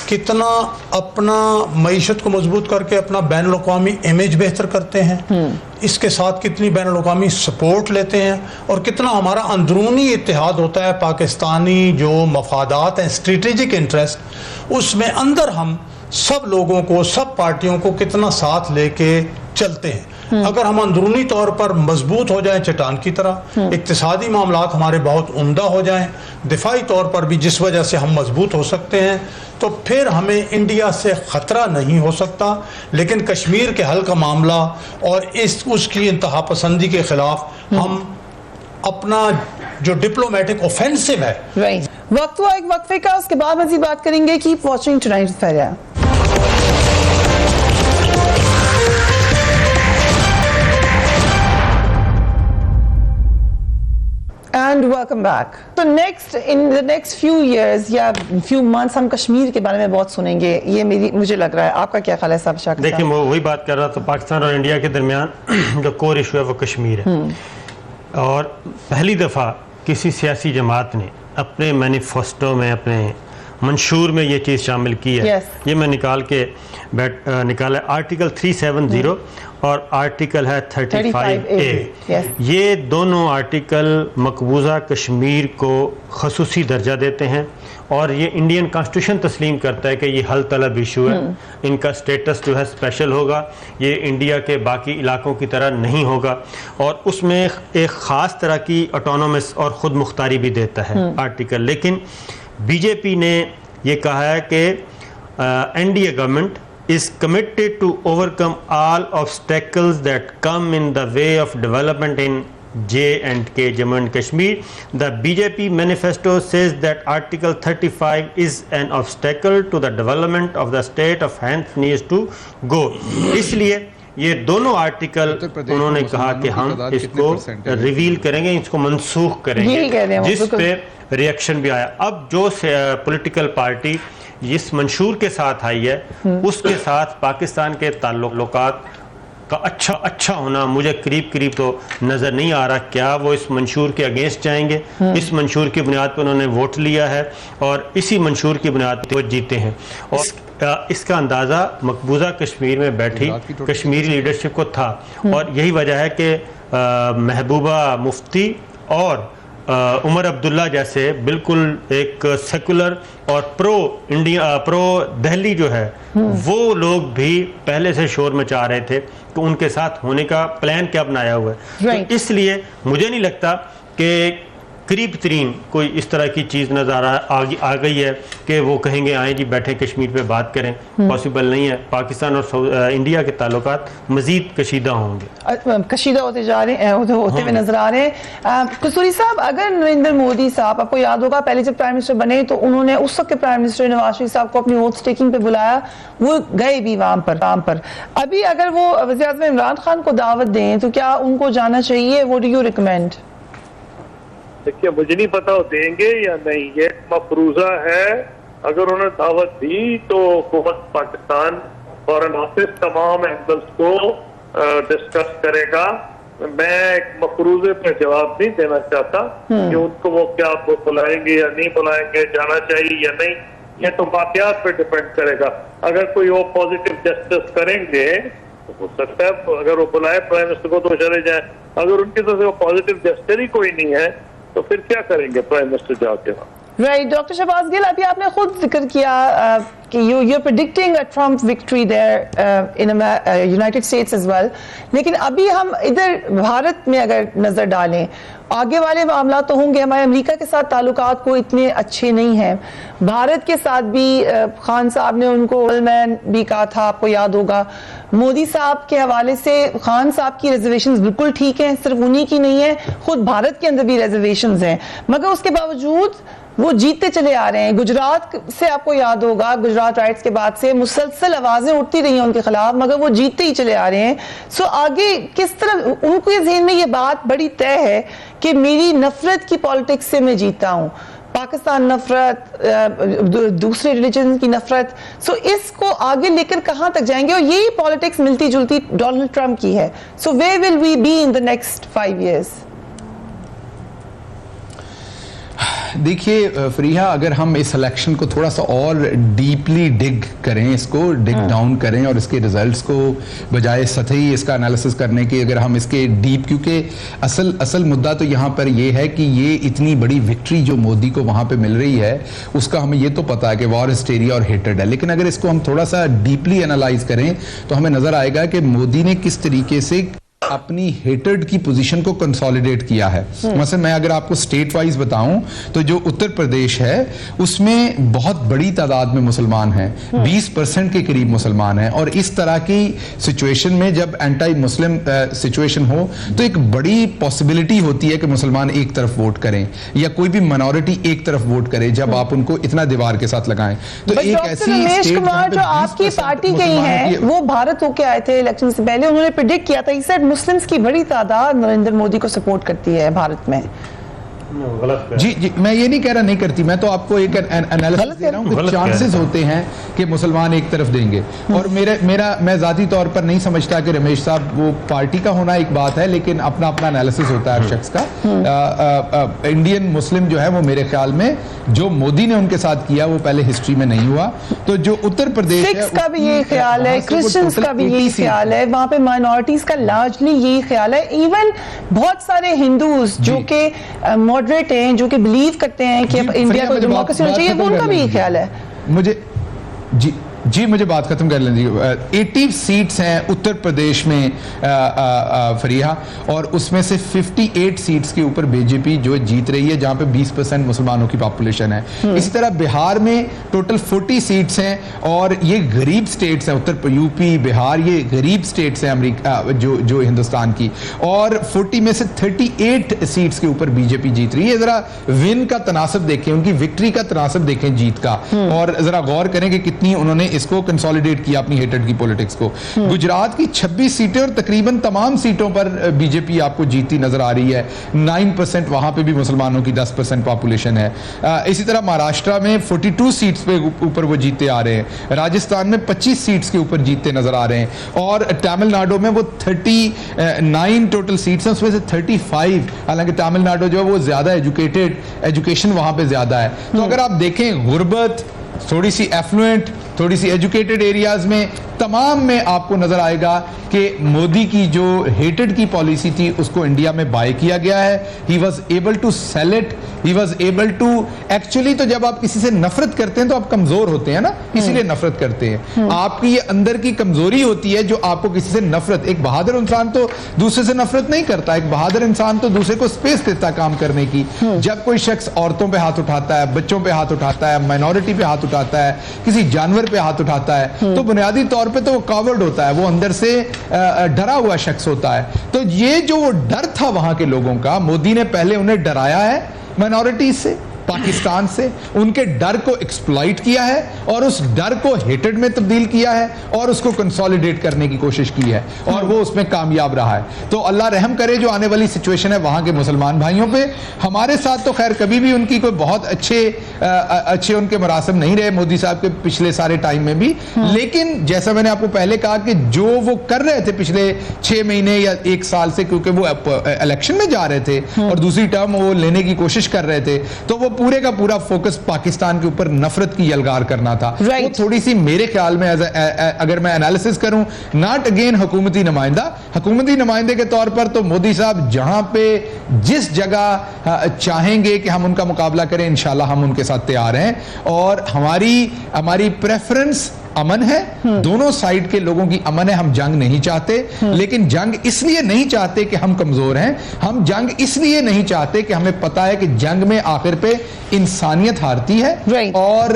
कितना अपना मईशत को मजबूत करके अपना बैनुल अक़वामी इमेज बेहतर करते हैं, इसके साथ कितनी बैनुल अक़वामी सपोर्ट लेते हैं, और कितना हमारा अंदरूनी इत्तेहाद होता है। पाकिस्तानी जो मफादात हैं, स्ट्रेटेजिक इंटरेस्ट, उसमें अंदर हम सब लोगों को, सब पार्टियों को कितना साथ लेके चलते हैं। अगर हम अंदरूनी तौर पर मजबूत हो जाएं चट्टान की तरह, इक्तिसादी मामलात हमारे बहुत उम्दा हो जाएं, दिफाई तौर पर भी जिस वजह से हम मजबूत हो सकते हैं, तो फिर हमें इंडिया से ख़तरा नहीं हो सकता। लेकिन कश्मीर के हल का मामला और उसकी इंतहा पसंदी के खिलाफ हम अपना जो डिप्लोमेटिक ऑफेंसिव है। वक्त हुआ एक वक्फे का, उसके बाद मज़ीद बात करेंगे। कीप वॉचिंग टुनाइट फेरिया। And welcome back. So next, in the next few years या few months हम कश्मीर के बारे में बहुत सुनेंगे, ये मुझे लग रहा है। आपका क्या ख्याल है साहब? शाकिर देखिए, मैं वही बात कर रहा था, पाकिस्तान और इंडिया के दरमियान जो कोर इशू है वो कश्मीर है, और पहली दफ़ा किसी सियासी जमात ने अपने मैनिफेस्टो में, अपने मंशूर में ये चीज़ शामिल की है। ये मैं निकाला आर्टिकल 370 और आर्टिकल है 35A। ये दोनों आर्टिकल मकबूजा कश्मीर को खसूसी दर्जा देते हैं, और ये इंडियन कॉन्स्टिट्यूशन तस्लीम करता है कि ये हल तलब इशू है, इनका स्टेटस जो है स्पेशल होगा, ये इंडिया के बाकी इलाकों की तरह नहीं होगा, और उसमें एक ख़ास तरह की ऑटोनोमस और ख़ुद मुख्तारी भी देता है आर्टिकल। लेकिन बीजेपी ने ये कहा है कि NDA government is committed to overcome all obstacles that come in the way of development in J&K, Jammu and Kashmir. The BJP manifesto says that Article 35 is an obstacle to the development of the state of hence needs to go. इसलिए ये दोनों article उन्होंने कहा कि हम इसको reveal करेंगे, इसको मनसूख करेंगे, जिस पे रिएक्शन भी आया। अब जो पॉलिटिकल पार्टी इस मंशूर के साथ आई है, उसके साथ पाकिस्तान के ताल्लुकात का अच्छा होना मुझे करीब तो नज़र नहीं आ रहा। क्या वो इस मंशूर के अगेंस्ट जाएंगे? इस मंशूर की बुनियाद पर उन्होंने वोट लिया है, और इसी मंशूर की बुनियाद पर वो जीते हैं, और इसका अंदाज़ा मकबूजा कश्मीर में बैठी कश्मीरी लीडरशिप को था। और यही वजह है कि महबूबा मुफ्ती और उमर अब्दुल्ला जैसे बिल्कुल एक सेकुलर और प्रो दिल्ली जो है, वो लोग भी पहले से शोर मचा रहे थे कि उनके साथ होने का प्लान क्या बनाया हुआ है। तो इसलिए मुझे नहीं लगता कि करीब तरीन कोई इस तरह की चीज़ नज़र आ गई है कि वो कहेंगे आए जी बैठे कश्मीर पे बात करें। पॉसिबल नहीं है। पाकिस्तान और इंडिया के ताल्लुकात मज़ीद कशीदा होंगे, कशीदा होते जा रहे हैं, होते हुए नजर आ रहे हैं। कसूरी साहब, अगर नरेंद्र मोदी साहब, आपको याद होगा पहले जब प्राइम मिनिस्टर बने तो उन्होंने उस वक्त के प्राइम मिनिस्टर नवाज शरीफ साहब को अपनी ओथ टेकिंग पे बुलाया, वो गए भी वहां पर। अभी अगर वो वज़ीर आज़म इमरान खान को दावत दें तो क्या उनको जाना चाहिए? What do you recommend? देखिए, मुझे नहीं पता वो देंगे या नहीं, ये मफरूजा है अगर उन्होंने दावत दी तो हुकूमत पाकिस्तान फॉरेन ऑफिस तमाम एंगल्स को डिस्कस करेगा। मैं एक मफरूजे पे जवाब नहीं देना चाहता कि उनको वो क्या बुलाएंगे या नहीं बुलाएंगे, जाना चाहिए या नहीं, ये तो वाकयात पे डिपेंड करेगा। अगर कोई वो पॉजिटिव जस्टिस करेंगे तो हो सकता है अगर वो बुलाए प्राइम मिनिस्टर को तो चले जाए। अगर उनकी तरफ से वो पॉजिटिव जस्टिस ही कोई नहीं है तो फिर क्या करेंगे प्राइम मिनिस्टर जाके वहाँ। राइट डॉक्टर शहबाज गिल, अभी आपने खुद जिक्र किया कि you are predicting a Trump victory there in United States as well, लेकिन अभी हम इधर भारत में अगर नजर डालें, आगे वाले मामला तो होंगे, हमारे अमेरिका के साथ ताल्लुकात को इतने अच्छे नहीं हैं, भारत के साथ भी खान साहब ने उनको मैन भी कहा था, आपको याद होगा। मोदी साहब के हवाले से खान साहब की रिजर्वेशंस बिल्कुल ठीक हैं, सिर्फ उन्हीं की नहीं है, खुद भारत के अंदर भी रिजर्वेशंस हैं, मगर उसके बावजूद वो जीतते चले आ रहे हैं। गुजरात से आपको याद होगा, गुजरात राइट्स के बाद से मुसलसल आवाजें उठती रही हैं उनके खिलाफ, मगर वो जीतते ही चले आ रहे हैं। सो आगे किस तरह उनको ये ज़हन में ये बात बड़ी तय है कि मेरी नफरत की पॉलिटिक्स से मैं जीता हूँ, पाकिस्तान नफरत, दूसरे रिलीजन की नफरत, सो इसको आगे लेकर कहां तक जाएंगे? और यही पॉलिटिक्स मिलती जुलती डोनाल्ड ट्रंप की है। So where will we be in the next 5 years? देखिए फरीहा, अगर हम इस इलेक्शन को थोड़ा सा और डीपली डिग करें, इसको डिग डाउन करें और इसके रिजल्ट्स को बजाय सतही इसका एनालिसिस करने के, अगर हम इसके डीप, क्योंकि असल मुद्दा तो यहाँ पर ये है कि ये इतनी बड़ी विक्ट्री जो मोदी को वहाँ पे मिल रही है उसका हमें ये तो पता है कि वॉर हिस्टेरिया और हेटेड है, लेकिन अगर इसको हम थोड़ा सा डीपली एनालाइज करें तो हमें नजर आएगा कि मोदी ने किस तरीके से अपनी हेटेड की पोजीशन को कंसोलिडेट किया है। मतलब मैं अगर आपको स्टेट वाइज बताऊं तो जो उत्तर प्रदेश है उसमें बहुत बड़ी तादाद में मुसलमान हैं, 20% के करीब मुसलमान हैं, और इस तरह की सिचुएशन में जब एंटी मुस्लिम सिचुएशन हो तो एक बड़ी पॉसिबिलिटी होती है कि मुसलमान एक तरफ वोट करें या कोई भी माइनॉरिटी एक तरफ वोट करे जब आप उनको इतना दीवार के साथ लगाएं। तो एक ऐसी रमेश कुमार जो आपकी पार्टी के ही हैं, वो भारत होके आए थे इलेक्शन से पहले, उन्होंने प्रेडिक्ट किया था, ही सेड मुस्लिम्स की बड़ी तादाद नरेंद्र मोदी को सपोर्ट करती है भारत में। जी, मैं ये नहीं कह रहा नहीं करती, मैं तो आपको एक एनालिसिस दे रहा हूं कि चांसेस होते हैं कि मुसलमान एक तरफ देंगे। और मैं जाती तौर पर नहीं समझता कि रमेश साहब, वो पार्टी का होना एक बात है लेकिन अपना अपना एनालिसिस होता है हर शख्स का। इंडियन मुस्लिम जो है वो मेरे ख्याल में जो मोदी ने उनके साथ किया वो पहले हिस्ट्री में नहीं हुआ। तो जो उत्तर प्रदेश है का भी यही ख्याल है, क्रिश्चियंस का भी यही ख्याल है, वहां पे माइनॉरिटीज का लार्जली यही ख्याल है। इवन बहुत सारे हिंदूज जो कि मॉडरेट हैं, जो कि बिलीव करते हैं कि इंडिया को डेमोक्रेसी होनी चाहिए, उनका भी यही ख्याल है। मुझे मुझे बात खत्म कर लें। 80 सीट्स हैं उत्तर प्रदेश में फरीहा, और उसमें से 58 सीट्स के ऊपर बीजेपी जो जीत रही है, जहां पे 20% मुसलमानों की पॉपुलेशन है। इसी तरह बिहार में टोटल 40 सीट्स हैं, और ये गरीब स्टेट्स हैं, उत्तर यूपी बिहार ये गरीब स्टेट्स हैं अमेरिका जो हिंदुस्तान की, और 40 में से 38 सीट्स के ऊपर बीजेपी जीत रही है। जरा विन का तनासब देखें, उनकी विक्ट्री का तनासब देखें जीत का, और जरा गौर करें कि कितनी उन्होंने इसको कंसोलिडेट किया अपनी हेटेड की पॉलिटिक्स को। गुजरात की 26 सीटें और तकरीबन तमाम सीटों पर बीजेपी आपको जीतती नजर आ रही है। 9% वहां पे भी मुसलमानों की 10% पॉपुलेशन है। इसी तरह महाराष्ट्र में 42 सीट्स पे ऊपर वो जीतते आ रहे हैं, राजस्थान में 25 सीट्स के ऊपर जीतते नजर आ रहे हैं, और तमिलनाडु में वो 39 टोटल सीट्स हैं, उसमें से 35, हालांकि तमिलनाडु जो है वो ज्यादा एजुकेशन वहां पे ज्यादा है। तो अगर आप देखें गुर्बत, थोड़ी सी एफ्लुएंट, थोड़ी सी एजुकेटेड एरियाज में, तमाम में आपको नजर आएगा कि मोदी की जो हेटेड की पॉलिसी थी उसको इंडिया में बाय किया गया है। He was able to sell it, he was able to, actually तो जब आप किसी से नफरत करते हैं तो आप कमजोर होते हैं ना, इसीलिए नफरत करते हैं। आपकी ये अंदर की कमजोरी होती है जो आपको किसी से नफरत, एक बहादुर इंसान तो दूसरे से नफरत नहीं करता, एक बहादुर इंसान तो दूसरे को स्पेस देता काम करने की। जब कोई शख्स औरतों पे हाथ उठाता है, बच्चों पे हाथ उठाता है, माइनॉरिटी पे हाथ उठाता है, किसी जानवर पे हाथ उठाता है, तो बुनियादी तौर पे तो वो कावर्ड होता है, वो अंदर से डरा हुआ शख्स होता है। तो ये जो वो डर था वहां के लोगों का, मोदी ने पहले उन्हें डराया है माइनॉरिटीज से, पाकिस्तान से, उनके डर को एक्सप्लॉइट किया है और उस डर को हेटेड में तब्दील किया है और उसको कंसोलिडेट करने की कोशिश की है और वो उसमें कामयाब रहा है। तो अल्लाह रहम करे जो आने वाली सिचुएशन है वहां के मुसलमान भाइयों पे। हमारे साथ तो खैर कभी भी उनकी कोई बहुत अच्छे उनके मरासम नहीं रहे मोदी साहब के पिछले सारे टाइम में भी, लेकिन जैसा मैंने आपको पहले कहा कि जो वो कर रहे थे पिछले 6 महीने या 1 साल से, क्योंकि वो इलेक्शन में जा रहे थे और दूसरी टर्म वो लेने की कोशिश कर रहे थे, तो वो पूरे का पूरा फोकस पाकिस्तान के ऊपर नफरत की यलगार करना था। वो थोड़ी सी मेरे ख्याल में अगर मैं एनालिसिस करूं, नॉट अगेन हुकूमती नुमाइंदे के तौर पर तो मोदी साहब जहां पे जिस जगह चाहेंगे कि हम उनका मुकाबला करें, इंशाल्लाह हम उनके साथ तैयार हैं। और हमारी प्रेफरेंस अमन है, दोनों साइड के लोगों की अमन है। हम जंग नहीं चाहते, लेकिन जंग इसलिए नहीं चाहते कि हम कमजोर हैं, हम जंग इसलिए नहीं चाहते कि हमें पता है कि जंग में आखिर पे इंसानियत हारती है और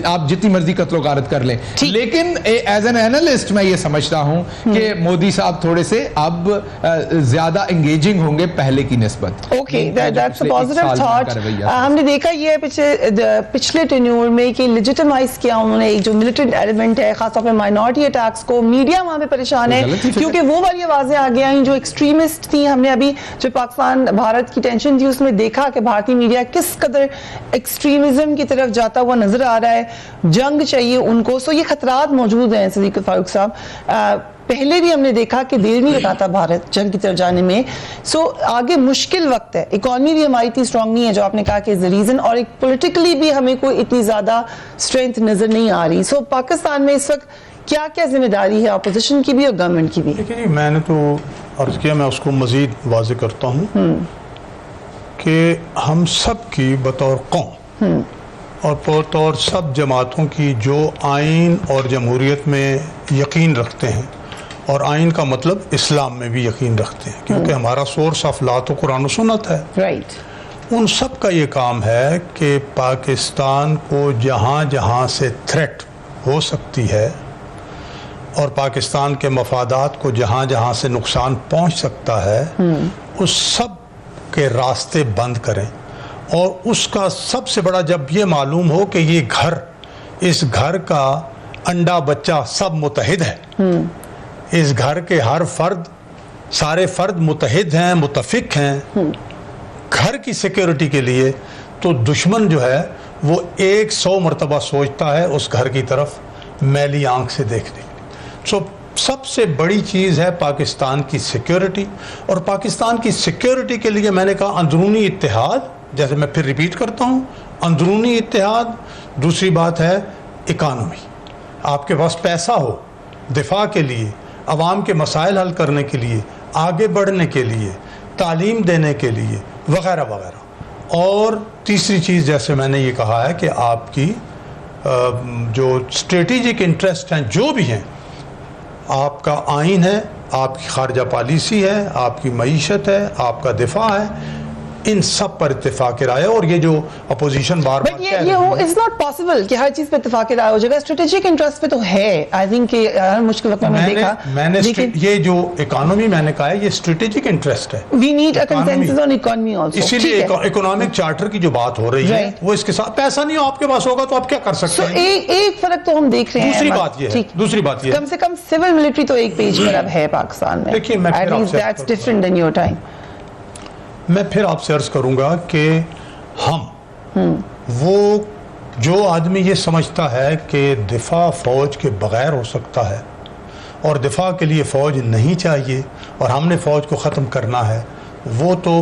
आप जितनी मर्जी कत्लो गारत कर लें। लेकिन एज एन एनालिस्ट मैं ये समझता हूं कि मोदी साहब थोड़े से अब ज्यादा एंगेजिंग होंगे पहले की निस्बत। Okay, that's a positive thought. हमने देखा ये पिछले टेन्योर में कि लेजिटिमाइज किया उन्होंने एक जो मिलिटेंट एलिमेंट है, खासतौर पे माइनॉरिटी अटैक्स को। मीडिया वहां पे परेशान है क्योंकि वो वाली आवाजें आ गई जो एक्सट्रीमिस्ट थी। हमने अभी जो पाकिस्तान भारत की टेंशन थी उसमें देखा कि भारतीय मीडिया किस कदर एक्सट्रीमिज्म की तरफ जाता हुआ नजर आ रहा है। जंग चाहिए उनको, सो ये खतरात मौजूद हैं सदीक फारूक साहब। पहले भी हमने देखा कि देर नहीं लगाता भारत जंग की तरफ जाने में। सो आगे मुश्किल वक्त है, इकॉनमी भी हमारी इतनी स्ट्रांग नहीं है जो आपने कहा कि इज द रीजन, और एक पॉलिटिकली भी हमें कोई इतनी ज्यादा स्ट्रेंथ नजर नहीं आ रही। सो पाकिस्तान में इस वक्त क्या क्या जिम्मेदारी है अपोजिशन की भी और गवर्नमेंट की भी? देखिए, मैंने तो अर्ज किया, मैं उसको मजीद वाज़ेह करता हूँ कि हम सब की बतौर कौम और बतौर सब जमातों की जो आइन और जमहूरियत में यकीन रखते हैं, और आइन का मतलब इस्लाम में भी यकीन रखते हैं, क्योंकि हमारा सोर्स ऑफ लॉ तो कुरान और सुन्नत है। राइट। उन सब का ये काम है कि पाकिस्तान को जहाँ जहाँ से थ्रेट हो सकती है और पाकिस्तान के मफादात को जहाँ जहाँ से नुकसान पहुँच सकता है, उस सब के रास्ते बंद करें। और उसका सबसे बड़ा, जब ये मालूम हो कि ये घर, इस घर का अंडा बच्चा सब मुतहिद है, इस घर के हर फर्द, सारे फर्द मुतहिद हैं, मुतफिक हैं घर की सिक्योरिटी के लिए, तो दुश्मन जो है वो 100 मरतबा सोचता है उस घर की तरफ मैली आंख से देखने के लिए। सो सबसे बड़ी चीज़ है पाकिस्तान की सिक्योरिटी, और पाकिस्तान की सिक्योरिटी के लिए मैंने कहा अंदरूनी इत्तेहाद, जैसे मैं फिर रिपीट करता हूँ, अंदरूनी इत्तेहाद। दूसरी बात है इकानमी। आपके पास पैसा हो दिफा के लिए, अवाम के मसाइल हल करने के लिए, आगे बढ़ने के लिए, तालीम देने के लिए, वगैरह वगैरह। और तीसरी चीज़, जैसे मैंने ये कहा है कि आपकी जो स्ट्रेटेजिक इंटरेस्ट हैं जो भी हैं, आपका आइन है, आपकी खारजा पॉलिसी है, आपकी मईशत है, आपका दिफा है, इन सब पर इत्तेफाक राय। और ये जो अपोजिशन बार बार ये हो, इट्स नॉट पॉसिबल कि हर चीज पे इत्तेफाक राय हो जाएगा। स्ट्रेटेजिक इंटरेस्ट पे तो है, आई थिंक कि हर मुश्किल वक्त में मैंने ये जो इकोनॉमी मैंने कहा है, ये स्ट्रेटेजिक इंटरेस्ट है। We need a consensus on economy also. इसीलिए इकोनॉमिक चार्टर की जो बात हो रही है वो इसके साथ, पैसा नहीं हो आपके पास होगा तो आप क्या कर सकते हैं। एक फर्क तो हम देख रहे हैं। दूसरी बात ये है, कम से कम सिविल मिलिट्री तो एक पेज पर अब है पाकिस्तान में। देखिए, that's different than your time. मैं फिर आपसे अर्ज करूंगा कि हम वो जो आदमी ये समझता है कि दिफा फौज के बगैर हो सकता है और दिफा के लिए फौज नहीं चाहिए और हमने फौज को ख़त्म करना है, वो तो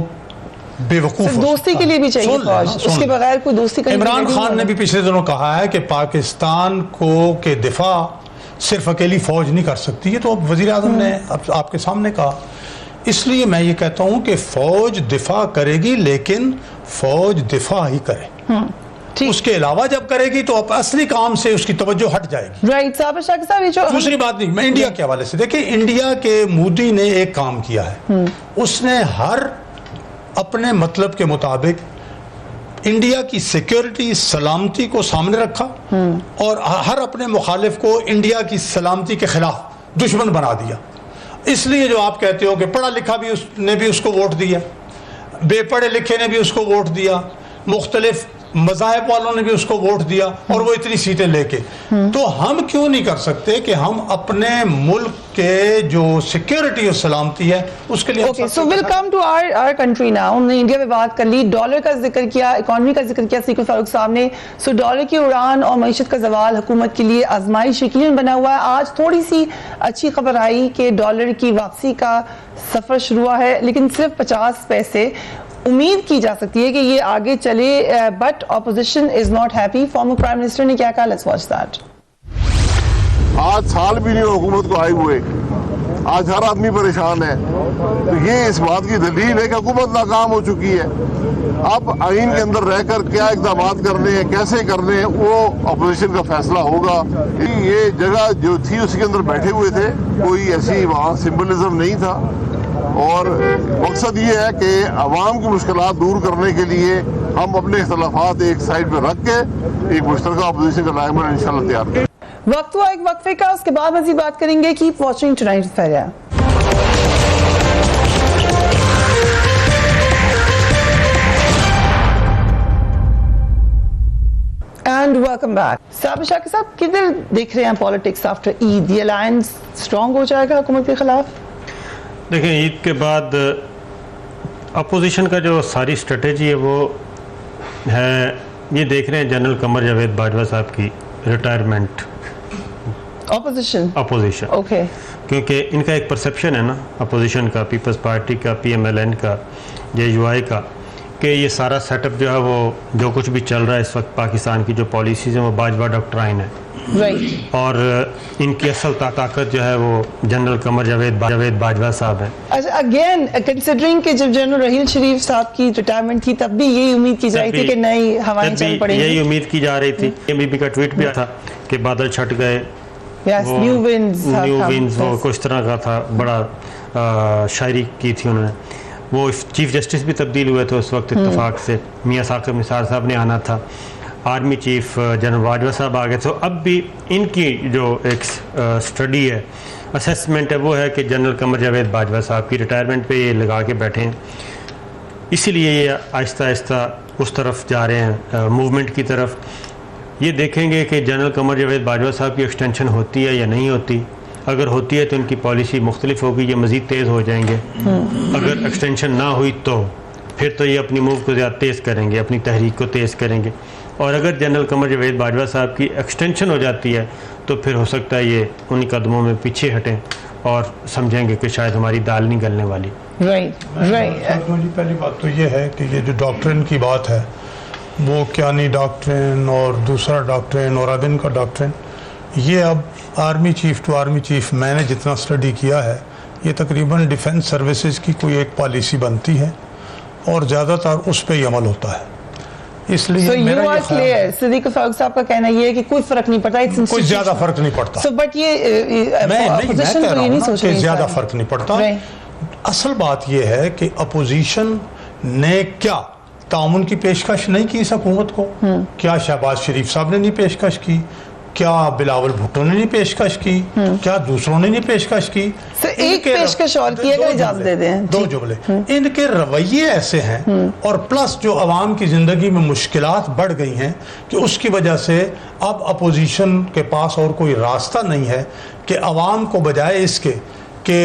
बेवकूफ़। दोस्ती के लिए भी चाहिए फौज, उसके बगैर कोई दोस्ती करने। इमरान खान ने भी पिछले दिनों कहा है कि पाकिस्तान को के दिफा सिर्फ अकेली फौज नहीं कर सकती। ये तो वज़ीर आज़म ने आपके सामने कहा। इसलिए मैं ये कहता हूं कि फौज दिफा करेगी, लेकिन फौज दिफा ही करे। उसके अलावा जब करेगी तो असली काम से उसकी तवज्जो हट जाएगी। राइट साहब। दूसरी बात नहीं, मैं इंडिया के हवाले से देखिए, इंडिया के मोदी ने एक काम किया है, उसने हर अपने मतलब के मुताबिक इंडिया की सिक्योरिटी, सलामती को सामने रखा और हर अपने मुखालिफ को इंडिया की सलामती के खिलाफ दुश्मन बना दिया। इसलिए जो आप कहते हो कि पढ़ा लिखा भी उसने भी उसको वोट दिया, बेपढ़े लिखे ने भी उसको वोट दिया, मुख्तलिफ मज़ाहिब वालों ने भी उसको वोट दिया और वो इतनी सीटें लेके, तो हम क्यों नहीं कर सकते कि हम अपने मुल्क के जो सिक्योरिटी और सलामती है उसके लिए। Okay, so will come to our country now. हमने इंडिया में बात कर ली, डॉलर का जिक्र किया, इकॉनमी का जिक्र किया सीको फारूक साहब ने। सो डॉलर की उड़ान और मईशत का जवाल हुकूमत के लिए आजमाइश यकीनन बना हुआ है। आज थोड़ी सी अच्छी खबर आई कि डॉलर की वापसी का सफर शुरू हुआ है, लेकिन सिर्फ 50 पैसे। उम्मीद की जा सकती है कि ये आगे चले, but opposition is not happy. Former prime minister ने क्या कहा, लेट्स वॉच दैट। आज साल भी नहीं हुकूमत को आए हुए, आज हर आदमी परेशान है, तो ये इस बात की दलील है कि हुकूमत नाकाम हो चुकी है। अब आइन के अंदर रहकर क्या इक़दाम करने हैं, कैसे करने हैं, वो अपोजिशन का फैसला होगा। ये जगह जो थी उसके अंदर बैठे हुए थे, कोई ऐसी वहाँ सिंबलिज्म नहीं था, और मकसद ये है कि अवाम की मुश्किलात दूर करने के लिए हम अपने इख्तलाफात एक साइड पर रख के एक मुश्तरका अपोजिशन का लाइमन इंशाल्लाह तैयार करें। वक्त हुआ एक वक्फे का, उसके बाद मज़ीद बात करेंगे। कीप वॉचिंग टुनाइट फेरिया। And welcome back. Sabir Shakir साहब, किधर देख रहे हैं पॉलिटिक्स आफ्टर ईद? ये अलायंस स्ट्रॉन्ग हो जाएगा हुकूमत के खिलाफ? देखिए, ईद के बाद अपोजिशन का जो सारी स्ट्रेटेजी है वो है, ये देख रहे हैं जनरल कमर जावेद बाजवा साहब की रिटायरमेंट। अपोजिशन ओके, क्योंकि इनका एक परसेप्शन है ना अपोजिशन का, पीपल्स पार्टी का, PMLN का, JUI का, कि ये सारा सेटअप जो है वो जो कुछ भी चल रहा है इस वक्त पाकिस्तान की जो पॉलिसीज़ हैं वो बाजवा डॉक्ट्राइन है। राइट। और इनकी असल ताकत जो है वो जनरल कमर जावेद बाजवा साहब है। अच्छा, अगेन कंसिडरिंग कि जब जनरल रहील शरीफ साहब की रिटायरमेंट थी तब भी यही उम्मीद की जा रही थी कि नई हवाएं चल पड़ेंगी, यही उम्मीद की जा रही थी। MBB का ट्वीट भी था कि बादल छट गए, न्यू विंड्स वो कुछ तरह का था, बड़ा शायरी की थी उन्होंने। वो चीफ जस्टिस भी तब्दील हुए थे उस वक्त इत्तेफाक से, मियाँ साकिब निसार साहब ने आना था, आर्मी चीफ जनरल बाजवा साहब आ गए। तो अब भी इनकी जो एक स्टडी है, असेसमेंट है, वो है कि जनरल कमर जावेद बाजवा साहब की रिटायरमेंट पे ये लगा के बैठे हैं, इसीलिए ये आहिस्ता आहिस्ता उस तरफ जा रहे हैं, मूवमेंट की तरफ। ये देखेंगे कि जनरल कमर जावेद बाजवा साहब की एक्सटेंशन होती है या नहीं होती। अगर होती है तो इनकी पॉलिसी मुख्तलिफ होगी, ये मज़ीद तेज़ हो जाएंगे। अगर एक्सटेंशन ना हुई तो फिर तो ये अपनी मूव को ज़्यादा तेज़ करेंगे, अपनी तहरीक को तेज़ करेंगे। और अगर जनरल कमर जावेद बाजवा साहब की एक्सटेंशन हो जाती है तो फिर हो सकता है ये उन कदमों में पीछे हटें और समझेंगे कि शायद हमारी दाल नहीं गलने वाली। राइट। पहली बात तो ये है कि ये जो डॉक्ट्रिन की बात है वो क्यानी डॉक्ट्रिन और दूसरा डॉक्ट्रिन और अब इनका डॉक्ट्रिन, ये अब army chief to army chief मैंने जितना स्टडी किया है, ये तकरीबन डिफेंस सर्विसेज की कोई एक पॉलिसी बनती है और ज़्यादातर उस पर ही अमल होता है। इसलिए सिद्दीक फारूक साहब का कहना ये है कि कोई फर्क नहीं पड़ता, कोई ज्यादा फर्क नहीं पड़ता। बट ये मैं ज्यादा फर्क नहीं पड़ता। असल बात यह है कि अपोजिशन ने क्या ताउन की पेशकश नहीं की इस हुकूमत को? क्या शहबाज शरीफ साहब ने नहीं पेशकश की? क्या बिलावल भुट्टो ने नहीं पेशकश की? क्या दूसरों ने नहीं पेशकश की? एक पेशकश और की, अगर इजाजत दे दें। दो जुमले। इनके रवैये ऐसे हैं और प्लस जो अवाम की जिंदगी में मुश्किलात बढ़ गई हैं कि उसकी वजह से अब अपोजिशन के पास और कोई रास्ता नहीं है कि अवाम को बजाय इसके कि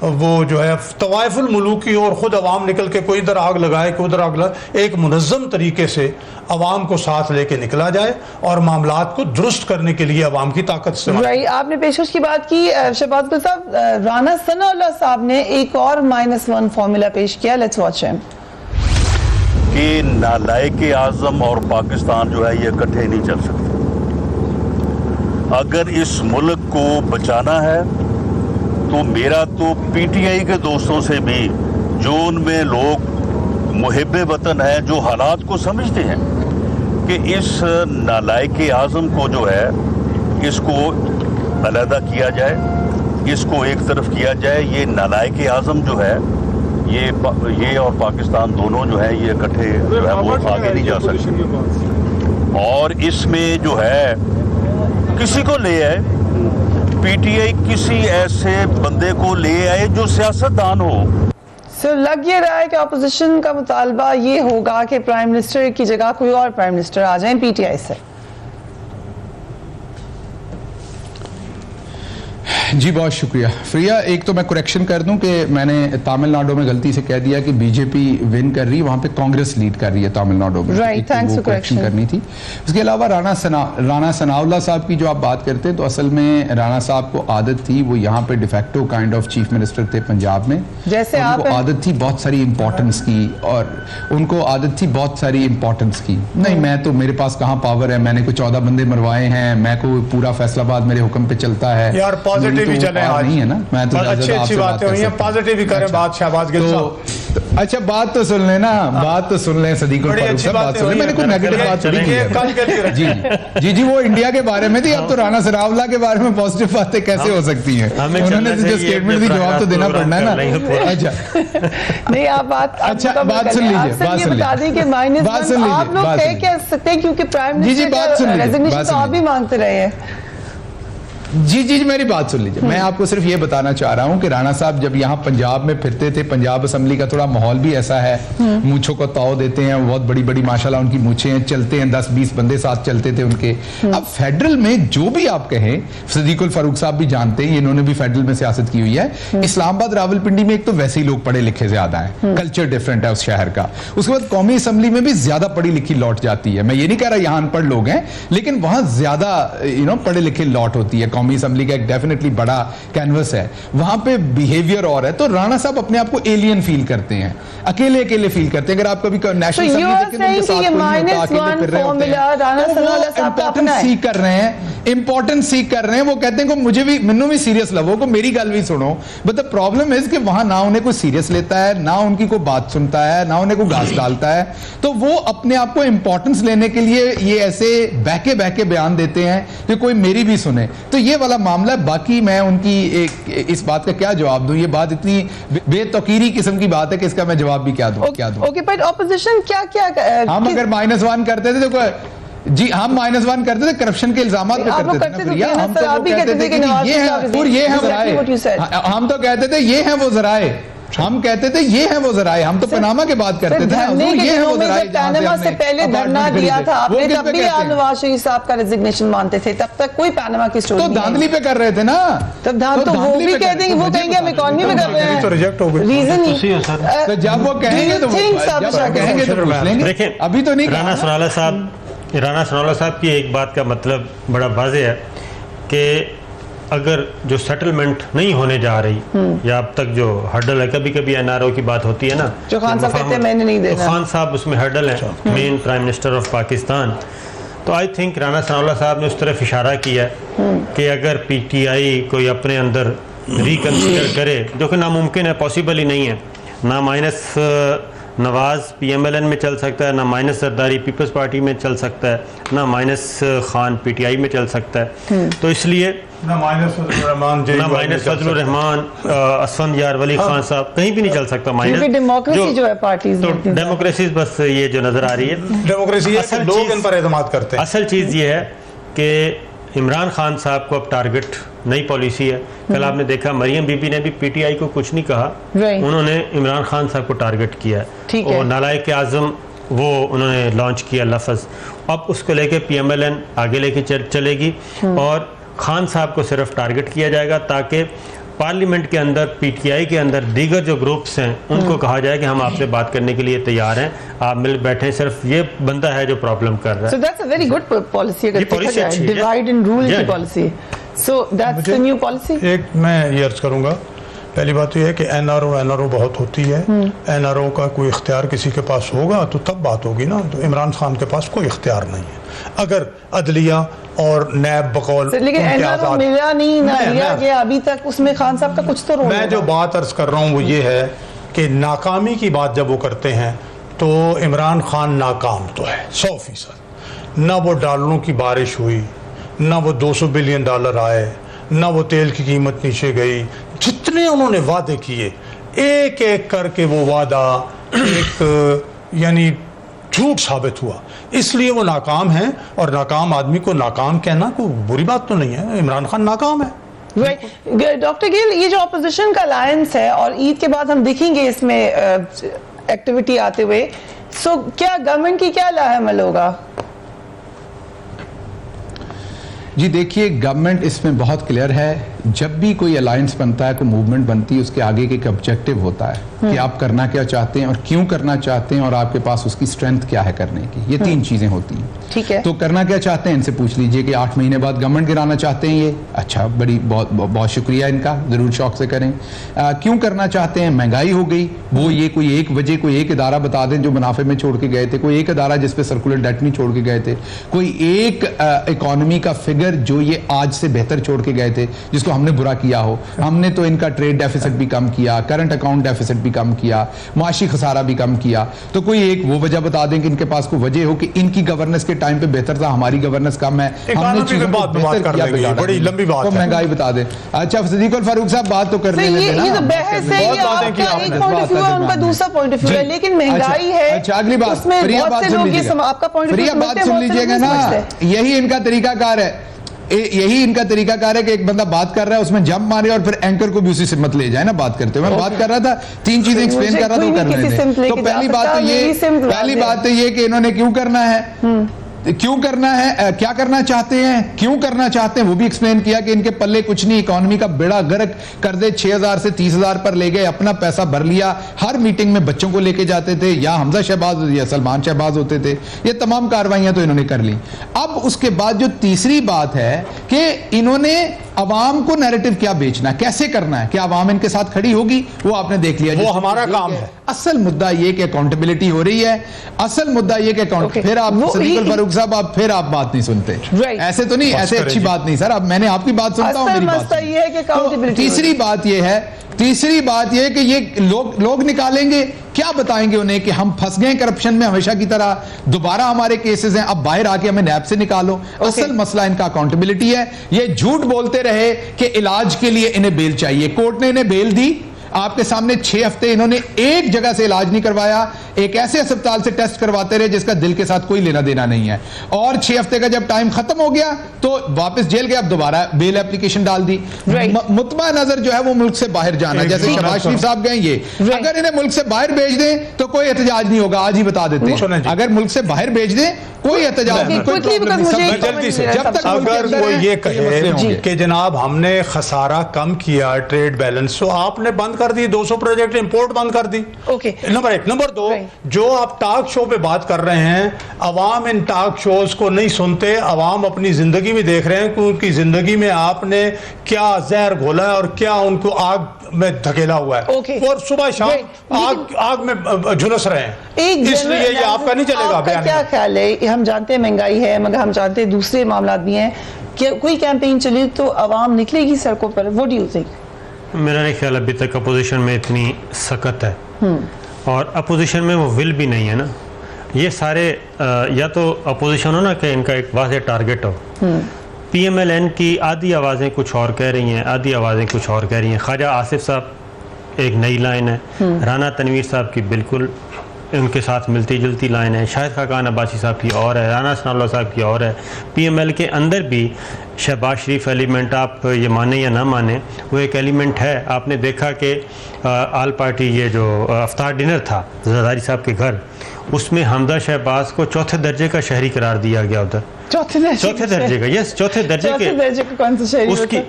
वो जो है तवाइफुल मुलूकी और ख़ुद अवाम निकल के कोई इधर आग लगाए कोई उधर आग लगाए, एक मुनज़्ज़म तरीके से अवाम को साथ लेके निकला जाए और मामलात को दुरुस्त करने के लिए अवाम की ताकत से। आपने पेशकश की बात की शहबाज गुल साहब, राना सनाउल्लाह साहब ने एक और -1 फार्मूला पेश किया, लेट्स वॉच हिम। कि नालायक आज़म और पाकिस्तान जो है ये इकट्ठे नहीं चल सकते। अगर इस मुल्क को बचाना है तो मेरा तो PTI के दोस्तों से भी, जो उनमें लोग मुहिब्बे वतन हैं, जो हालात को समझते हैं, कि इस नालायक आज़म को जो है इसको अलहदा किया जाए, इसको एक तरफ किया जाए। ये नालायक आज़म जो है ये और पाकिस्तान दोनों जो है ये इकट्ठे जो है वो आगे नहीं जा सकते। और इसमें जो है किसी को ले आए, PTI किसी ऐसे बंदे को ले आए जो सियासतदान हो। सो लग ये रहा है कि ऑपोजिशन का मुतालबा ये होगा कि प्राइम मिनिस्टर की जगह कोई और प्राइम मिनिस्टर आ जाए पीटीआई से। जी बहुत शुक्रिया फ्रिया। एक तो मैं करेक्शन कर दूं कि मैंने तमिलनाडु में गलती से कह दिया कि बीजेपी विन कर रही है, वहां पे कांग्रेस लीड कर रही है तमिलनाडु में। राइट, थैंक्स फॉर करेक्शन करनी थी। उसके अलावा राणा सनाउल्लाह साहब की जो आप बात करते हैं तो असल में राणा साहब को आदत थी, वो यहाँ पे de facto kind of chief minister थे पंजाब में, जैसे उनको आदत थी बहुत सारी इंपॉर्टेंस की, और उनको आदत थी बहुत सारी इंपॉर्टेंस की। नहीं मैं तो, मेरे पास कहाँ पावर है, मैंने कोई 14 बंदे मरवाए हैं, मैं को पूरा फैसलाबाद मेरे हुक्म पे चलता है। यार पॉजिटिव ही चले आज, नहीं है ना, मैं तो अच्छी बातें हुई हैं, पॉजिटिव ही करें बात। शहबाज गिल साहब अच्छा बात तो सुन लेना, बात तो सुन लें सदीक और फारूक साहब, बात सुन लें, मैंने कोई नेगेटिव बात थोड़ी की है। जी जी वो इंडिया के बारे में थी, अब तो राणा सनाउल्लाह के बारे में पॉजिटिव बातें कैसे हो सकती हैं? उन्होंने तो जो स्टेटमेंट दी जवाब तो देना पड़ना है ना। अच्छा नहीं आप बात, अच्छा बात सुन लीजिए, बात सुन लीजिए, बात सुन लीजिए, आप लोग कह क्या सकते हैं क्योंकि प्राइम मिनिस्टर रेजिग्नेशन तो आप भी मांगते रहे हैं। जी जी मेरी बात सुन लीजिए, मैं आपको सिर्फ ये बताना चाह रहा हूं कि राणा साहब जब यहाँ पंजाब में फिरते थे, पंजाब असेंबली का थोड़ा माहौल भी ऐसा है, मूंछों को ताव देते हैं, बहुत बड़ी बड़ी माशाल्लाह उनकी मूंछें हैं, चलते हैं 10-20 बंदे साथ चलते थे उनके। अब फेडरल में जो भी आप कहें, सदीकुल फारूक साहब भी जानते हैं, इन्होंने भी फेडरल में सियासत की हुई है। इस्लामाबाद रावलपिंडी में एक तो वैसे ही लोग पढ़े लिखे ज्यादा है, कल्चर डिफरेंट है उस शहर का। उसके बाद कौमी असेंबली में भी ज्यादा पढ़ी लिखी लौट जाती है। मैं ये नहीं कह रहा यहाँ अनपढ़ लोग हैं, लेकिन वहां ज्यादा पढ़े लिखे लौट होती है। कौमी असेंबली का एक डेफिनेटली बड़ा कैनवस है, वहां पे बिहेवियर और है। तो राणा साहब अपने आप को एलियन फील करते हैं, अकेले अकेले फील करते हैं। अगर आप कभी नेशनल असेंबली सीख कर रहे हैं, इंपॉर्टेंस सीख कर रहे हैं, वो कहते हैं कि मुझे भी, मैनू भी सीरियस लवो, को मेरी गल भी सुनो। बट द प्रॉब्लम इज कि वहां ना उन्हें कोई सीरियस लेता है, ना उनकी कोई बात सुनता है, ना उन्हें कोई घास डालता है। तो वो अपने आप को इंपॉर्टेंस लेने के लिए ये ऐसे बहके बहके बयान देते हैं कि कोई मेरी भी सुने। तो ये वाला मामला है। बाकी मैं उनकी इस बात का क्या जवाब दूं? ये बात इतनी बेतौकीरी किस्म की बात है कि इसका मैं जवाब भी क्या दूं? ओके बट ऑपोजिशन क्या हम अगर -1 करते थे तो जी हम -1 करते थे, करप्शन के इल्जाम पे करते थे ना भैया। हम तो कहते थे कि ये है वो जराए, हम तो कहते थे ये है वो जराए, हम कहते थे ये है वो जराए, हम तो पनामा की बात करते थे ना, ये है वो जराए। पनामा से पहले धरना दिया था आपने, तब भी आप नवाज शरीफ साहब का रेजिग्नेशन मानते थे, तब तक कोई पनामा की स्टोरी तो धांधली पे कर रहे थे ना। तब तो वो भी कह देंगे, वो कहेंगे हम इकोनॉमी में कर रहे हैं, तो रिजेक्ट हो गए। रीजन तो जब वो कहेंगे तो पूछ लेंगे। देखिए अभी तो नहीं। राणा सनाउल्लाह साहब की एक बात का मतलब बड़ा वाज़ेह है कि अगर जो सेटलमेंट नहीं होने जा रही या अब तक जो हर्डल है, कभी कभी एनआरओ की बात होती है ना, जो खान साहब कहते हैं मैंने नहीं देना, तो खान साहब उसमें हर्डल है, main prime minister of Pakistan. तो आई थिंक राणा सनाउल्लाह साहब ने उस तरफ इशारा किया है कि अगर पीटीआई कोई अपने अंदर रिकंसिडर करे, जो कि नामुमकिन है, पॉसिबल ही नहीं है, ना माइनस नवाज पीएमएलएन में चल सकता है, ना माइनस जरदारी पीपल्स पार्टी में चल सकता है, ना माइनस खान पीटीआई में चल सकता है। तो इसलिए ना माइनस फजलुर रहमान, असफंद यार वली खान साहब कहीं भी नहीं चल सकता माइनस। डेमोक्रेसी जो है पार्टीज, तो डेमोक्रेसी बस ये जो नजर आ रही है, डेमोक्रेसी लोग इन पर एतमाद करते हैं। असल चीज ये है कि इमरान खान साहब को अब टारगेट नई पॉलिसी है। कल आपने देखा मरियम बीबी ने भी पीटीआई को कुछ नहीं कहा, उन्होंने इमरान खान साहब को टारगेट किया है, और नालायक आजम वो उन्होंने लॉन्च किया लफ्ज़। अब उसको लेके पीएमएलएन आगे लेके चलेगी और खान साहब को सिर्फ टारगेट किया जाएगा, ताकि पार्लियामेंट के अंदर, पीटीआई के अंदर दीगर जो ग्रुप्स हैं उनको कहा जाए कि हम आपसे बात करने के लिए तैयार हैं, आप मिल बैठे, सिर्फ ये बंदा है जो प्रॉब्लम कर रहा है। So that's a very good policy, divide and rule की policy. So that's the new policy. एक मैं ये अर्ज करूंगा, पहली बात तो यह है कि एनआरओ बहुत होती है। एनआरओ का कोई इख्तियार किसी के पास होगा तो तब बात होगी ना, तो इमरान खान के पास कोई इख्तियार नहीं है। अगर अदलिया और नैब बकौल लेकिन एनआरओ मिला नहीं ना लिया गया अभी तक, उसमें खान साहब का कुछ तो रोल। मैं जो बात अर्ज कर रहा हूँ वो ये है कि नाकामी की बात जब वो करते हैं तो इमरान खान नाकाम तो है 100%। ना वो डॉलरों की बारिश हुई, ना वो $200 बिलियन आए, ना वो तेल की कीमत नीचे गई। जितने उन्होंने वादे किए एक एक करके वो वादा एक यानी झूठ साबित हुआ, इसलिए वो नाकाम है। और नाकाम आदमी को नाकाम कहना कोई बुरी बात तो नहीं है। इमरान खान नाकाम है, डॉक्टर गिल, ये जो अपोजिशन का अलायंस है और ईद के बाद हम देखेंगे इसमें एक्टिविटी आते हुए, सो क्या गवर्नमेंट की क्या लाहेमल होगा? जी देखिए, गवर्नमेंट इसमें बहुत क्लियर है। जब भी कोई अलायंस बनता है, कोई मूवमेंट बनती है, उसके आगे एक ऑब्जेक्टिव होता है कि आप करना क्या चाहते हैं और क्यों करना चाहते हैं और आपके पास उसकी स्ट्रेंथ क्या है करने की। ये तीन चीजें होती हैं। ठीक है। तो करना क्या चाहते हैं, इनसे पूछ लीजिए कि 8 महीने बाद गवर्नमेंट गिराना चाहते हैं ये, अच्छा, बहुत शुक्रिया इनका, जरूर शौक से करें। क्यों करना चाहते हैं, महंगाई हो गई, वो ये कोई एक वजह, कोई एक इदारा बता दें जो मुनाफे में छोड़ के गए थे, कोई एक इदारा जिसपे सर्कुलर डेट नहीं छोड़ के गए थे, कोई एक इकोनॉमी का फिगर जो ये आज से बेहतर छोड़ के गए थे जिसको हमने बुरा किया हो। हमने तो इनका ट्रेड डेफिसिट भी कम किया, करंट अकाउंट डेफिसिट भी कम किया, माशी खसारा भी कम किया। तो कोई एक वो वजह बता दें कि इनके पास कोई वजह हो कि इनकी गवर्नेंस के टाइम पे बेहतर था, हमारी गवर्नेंस कम है, हमने चीजों को बेहतर किया, बड़ी लंबी बात है, महंगाई बता दें। अच्छा सदीक उल फारूक साहब, बात तो कर रहे हैं, ये तो बहस है, ये आपका एक पॉइंट ऑफ व्यू है, उनका दूसरा पॉइंट ऑफ व्यू है, लेकिन महंगाई है। अच्छा, अगली बात, उसमें बहुत से लोग ये आपका पॉइंट ऑफ व्यू बात सुन लीजिएगा ना, यही इनका तरीकाकार है, यही इनका तरीकाकार है कि एक बंदा बात कर रहा है, उसमें जंप मारे और फिर एंकर को भी उसी से मत ले जाए ना बात करते हुए। मैं बात कर रहा था, 3 चीजें एक्सप्लेन कर रहा था, वो कर रहे थे। तो पहली बात तो ये कि इन्होंने क्यों करना है, क्यों करना है, क्या करना चाहते हैं, क्यों करना चाहते हैं, वो भी एक्सप्लेन किया कि इनके पल्ले कुछ नहीं, इकोनॉमी का बेड़ा गर्क कर दे, 6,000 से 30,000 पर ले गए, अपना पैसा भर लिया, हर मीटिंग में बच्चों को लेके जाते थे, या हमजा शहबाज या सलमान शहबाज होते थे, ये तमाम कार्रवाइयां तो इन्होंने कर ली। अब उसके बाद जो तीसरी बात है कि इन्होंने अवाम को नैरेटिव क्या बेचना है, कैसे करना है, क्या अवाम इनके साथ खड़ी होगी, वो आपने देख लिया, वो हमारा काम है। असल मुद्दा ये कि अकाउंटेबिलिटी हो रही है, असल मुद्दा ये कि फिर आप सदीक उल फारूक साहब, आप फिर आप बात नहीं सुनते, ऐसे तो नहीं, ऐसे अच्छी बात नहीं सर। अब मैंने आपकी बात सुनता हूं, मेरी बात ये है कि अकाउंटेबिलिटी। तीसरी बात ये है कि ये लोग निकालेंगे, क्या बताएंगे उन्हें कि हम फंस गए करप्शन में हमेशा की तरह, दोबारा हमारे केसेस हैं, अब बाहर आके हमें नैब से निकालो। असल मसला इनका अकाउंटेबिलिटी है। ये झूठ बोलते रहे कि इलाज के लिए इन्हें बेल चाहिए, कोर्ट ने इन्हें बेल दी, आपके सामने 6 हफ्ते इन्होंने एक जगह से इलाज नहीं करवाया, एक ऐसे अस्पताल से टेस्ट करवाते रहे जिसका दिल के साथ कोई लेना देना नहीं है, और 6 हफ्ते का जब टाइम खत्म हो गया तो वापस जेल गए, अब दोबारा बेल एप्लीकेशन डाल दी। मुतबा नजर जो है वो मुल्क से बाहर जाना, जैसे शहबाज शरीफ साहब गए, ये अगर इन्हें मुल्क से बाहर भेज दें तो कोई एहतजाज नहीं होगा, आज ही बता देते हैं, अगर मुल्क से बाहर भेज दें कोई एहतजाज नहीं, कोई जल्दी से, जब तक अगर वो ये कहे कि जनाब हमने खसारा कम किया, ट्रेड बैलेंस, तो आपने बंद कर दी 200 प्रोजेक्ट, इंपोर्ट बंद कर दी। नंबर 1। नंबर 2, जो आप टॉक शो पे बात कर रहे हैं, अवाम इन टॉक शोज को नहीं सुनते, अवाम अपनी जिंदगी में देख रहे हैं कि उनकी जिंदगी में आपने क्या जहर घोला है और क्या उनको आग में धकेला हुआ है, और सुबह शाम आग में झुलस रहे हैं, इसलिए ये आपका नहीं चलेगा। आपका क्या ख्याल है, हम जानते हैं महंगाई है, मगर हम जानते हैं दूसरे मामला भी हैं, कि कोई कैंपेन चले तो अवाम निकलेगी सड़कों पर, व्हाट डू यू थिंक? मेरा नहीं ख्याल अभी तक अपोजिशन में इतनी सख्त है, और अपोजिशन में वो विल भी नहीं है ना। ये सारे या तो अपोजिशन हो ना कि इनका एक वाज़ेह टारगेट हो, PMLN की आधी आवाज़ें कुछ और कह रही हैं, आधी आवाज़ें कुछ और कह रही हैं। ख्वाजा आसिफ साहब एक नई लाइन है, राना तनवीर साहब की बिल्कुल उनके साथ मिलती जुलती लाइन है, शाहिद खाकान अब्बासी साहब की और है, राना सनाउल्लाह साहब की और है। PML के अंदर भी शहबाज शरीफ एलिमेंट, आप ये माने या ना माने, वो एक एलिमेंट है। आपने देखा कि आल पार्टी ये जो अफ्तार डिनर था जरदारी साहब के घर, उसमें हमजा शहबाज को 4थे दर्जे का शहरी करार दिया गया उधर। चौथे दर्जे का, यस, चौथे दर्जे के कौन सा शहरी उसकी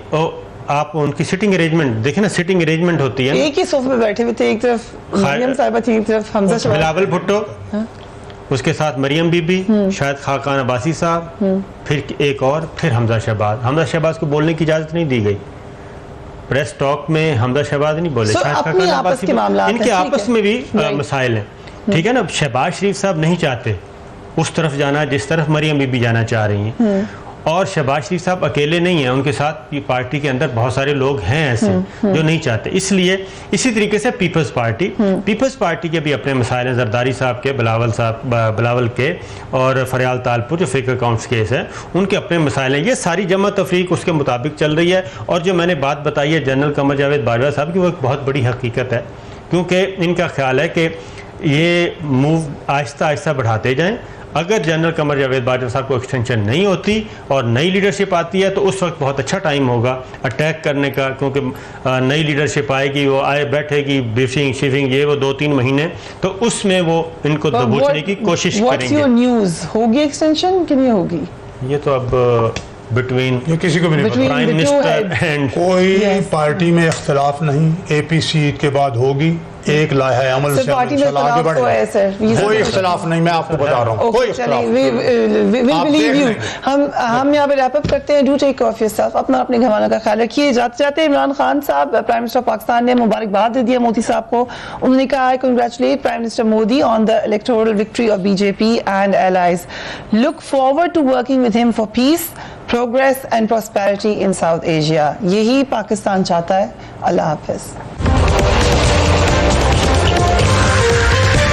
आप उनकी सिटिंग अरेंजमेंट देखें ना, सिटिंग अरेंजमेंट होती है, एक ही सोफे पे बैठे हुए थे, एक तरफ मरियम साहिबा थी, एक तरफ हमजा शहबाज, बिलावल भुट्टो, उसके साथ मरियम बीबी, शायद खाकान अब्बासी साहब, फिर एक और, फिर हमजा शहबाज। हमजा शहबाज को बोलने की इजाजत नहीं दी गई, प्रेस टॉक में हमजा शहबाज नहीं बोले, शायद खाकान अब्बासी, इनके आपस में भी मसाइल हैं, ठीक है ना। शहबाज शरीफ साहब नहीं चाहते उस तरफ जाना जिस तरफ मरियम बीबी जाना चाह रही हैं, और शहबाज शरीफ साहब अकेले नहीं हैं, उनके साथ पार्टी के अंदर बहुत सारे लोग हैं ऐसे जो नहीं चाहते। इसलिए इसी तरीके से पीपल्स पार्टी के भी अपने मसाइल हैं, जरदारी साहब के, बिलावल के, और फरियाल तालपुर जो फेक अकाउंट्स केस है, उनके अपने मसाइल हैं। ये सारी जमा तफरीक उसके मुताबिक चल रही है। और जो मैंने बात बताई है जनरल कमर जावेद बाजवा साहब की, वो एक बहुत बड़ी हकीकत है, क्योंकि इनका ख्याल है कि ये मूव आहिस्ता आहिस्ता बढ़ाते जाएं, अगर जनरल कमर जावेद बाजवा साहब को एक्सटेंशन नहीं होती और नई लीडरशिप आती है तो उस वक्त बहुत अच्छा टाइम होगा अटैक करने का, क्योंकि नई लीडरशिप आएगी, वो आए बैठेगी, ब्रीफिंग शिफिंग ये वो 2-3 महीने, तो उसमें वो इनको दबोचने की कोशिश करेंगे। न्यूज़ होगी एक्सटेंशन कि नहीं होगी? ये तो अब बिटवीन ये किसी को भी नहीं पता। प्राइम मिनिस्टर एंड कोई पार्टी में इख्तलाफ नहीं, APC के बाद होगी, एक लाया अमल से पार्टी में आगे बढ़ेगा। कोई इख्तलाफ नहीं, मैं आपको बता रहा हूँ, कोई इख्तलाफ नहीं। हम यहाँ पे रैप अप करते हैं। डू टेक ऑफ योरसेल्फ, अपना अपने घरवालों का ख्याल रखिए। जाते जाते इमरान खान साहब, प्राइम मिनिस्टर पाकिस्तान ने मुबारकबाद दे दिया मोदी साहब को। उन्होंने कहा है congratulate prime minister Modi on the electoral victory of BJP and allies, look forward to working with him for peace, progress and prosperity in South Asia. यही पाकिस्तान चाहता है। अल्लाह हाफिज।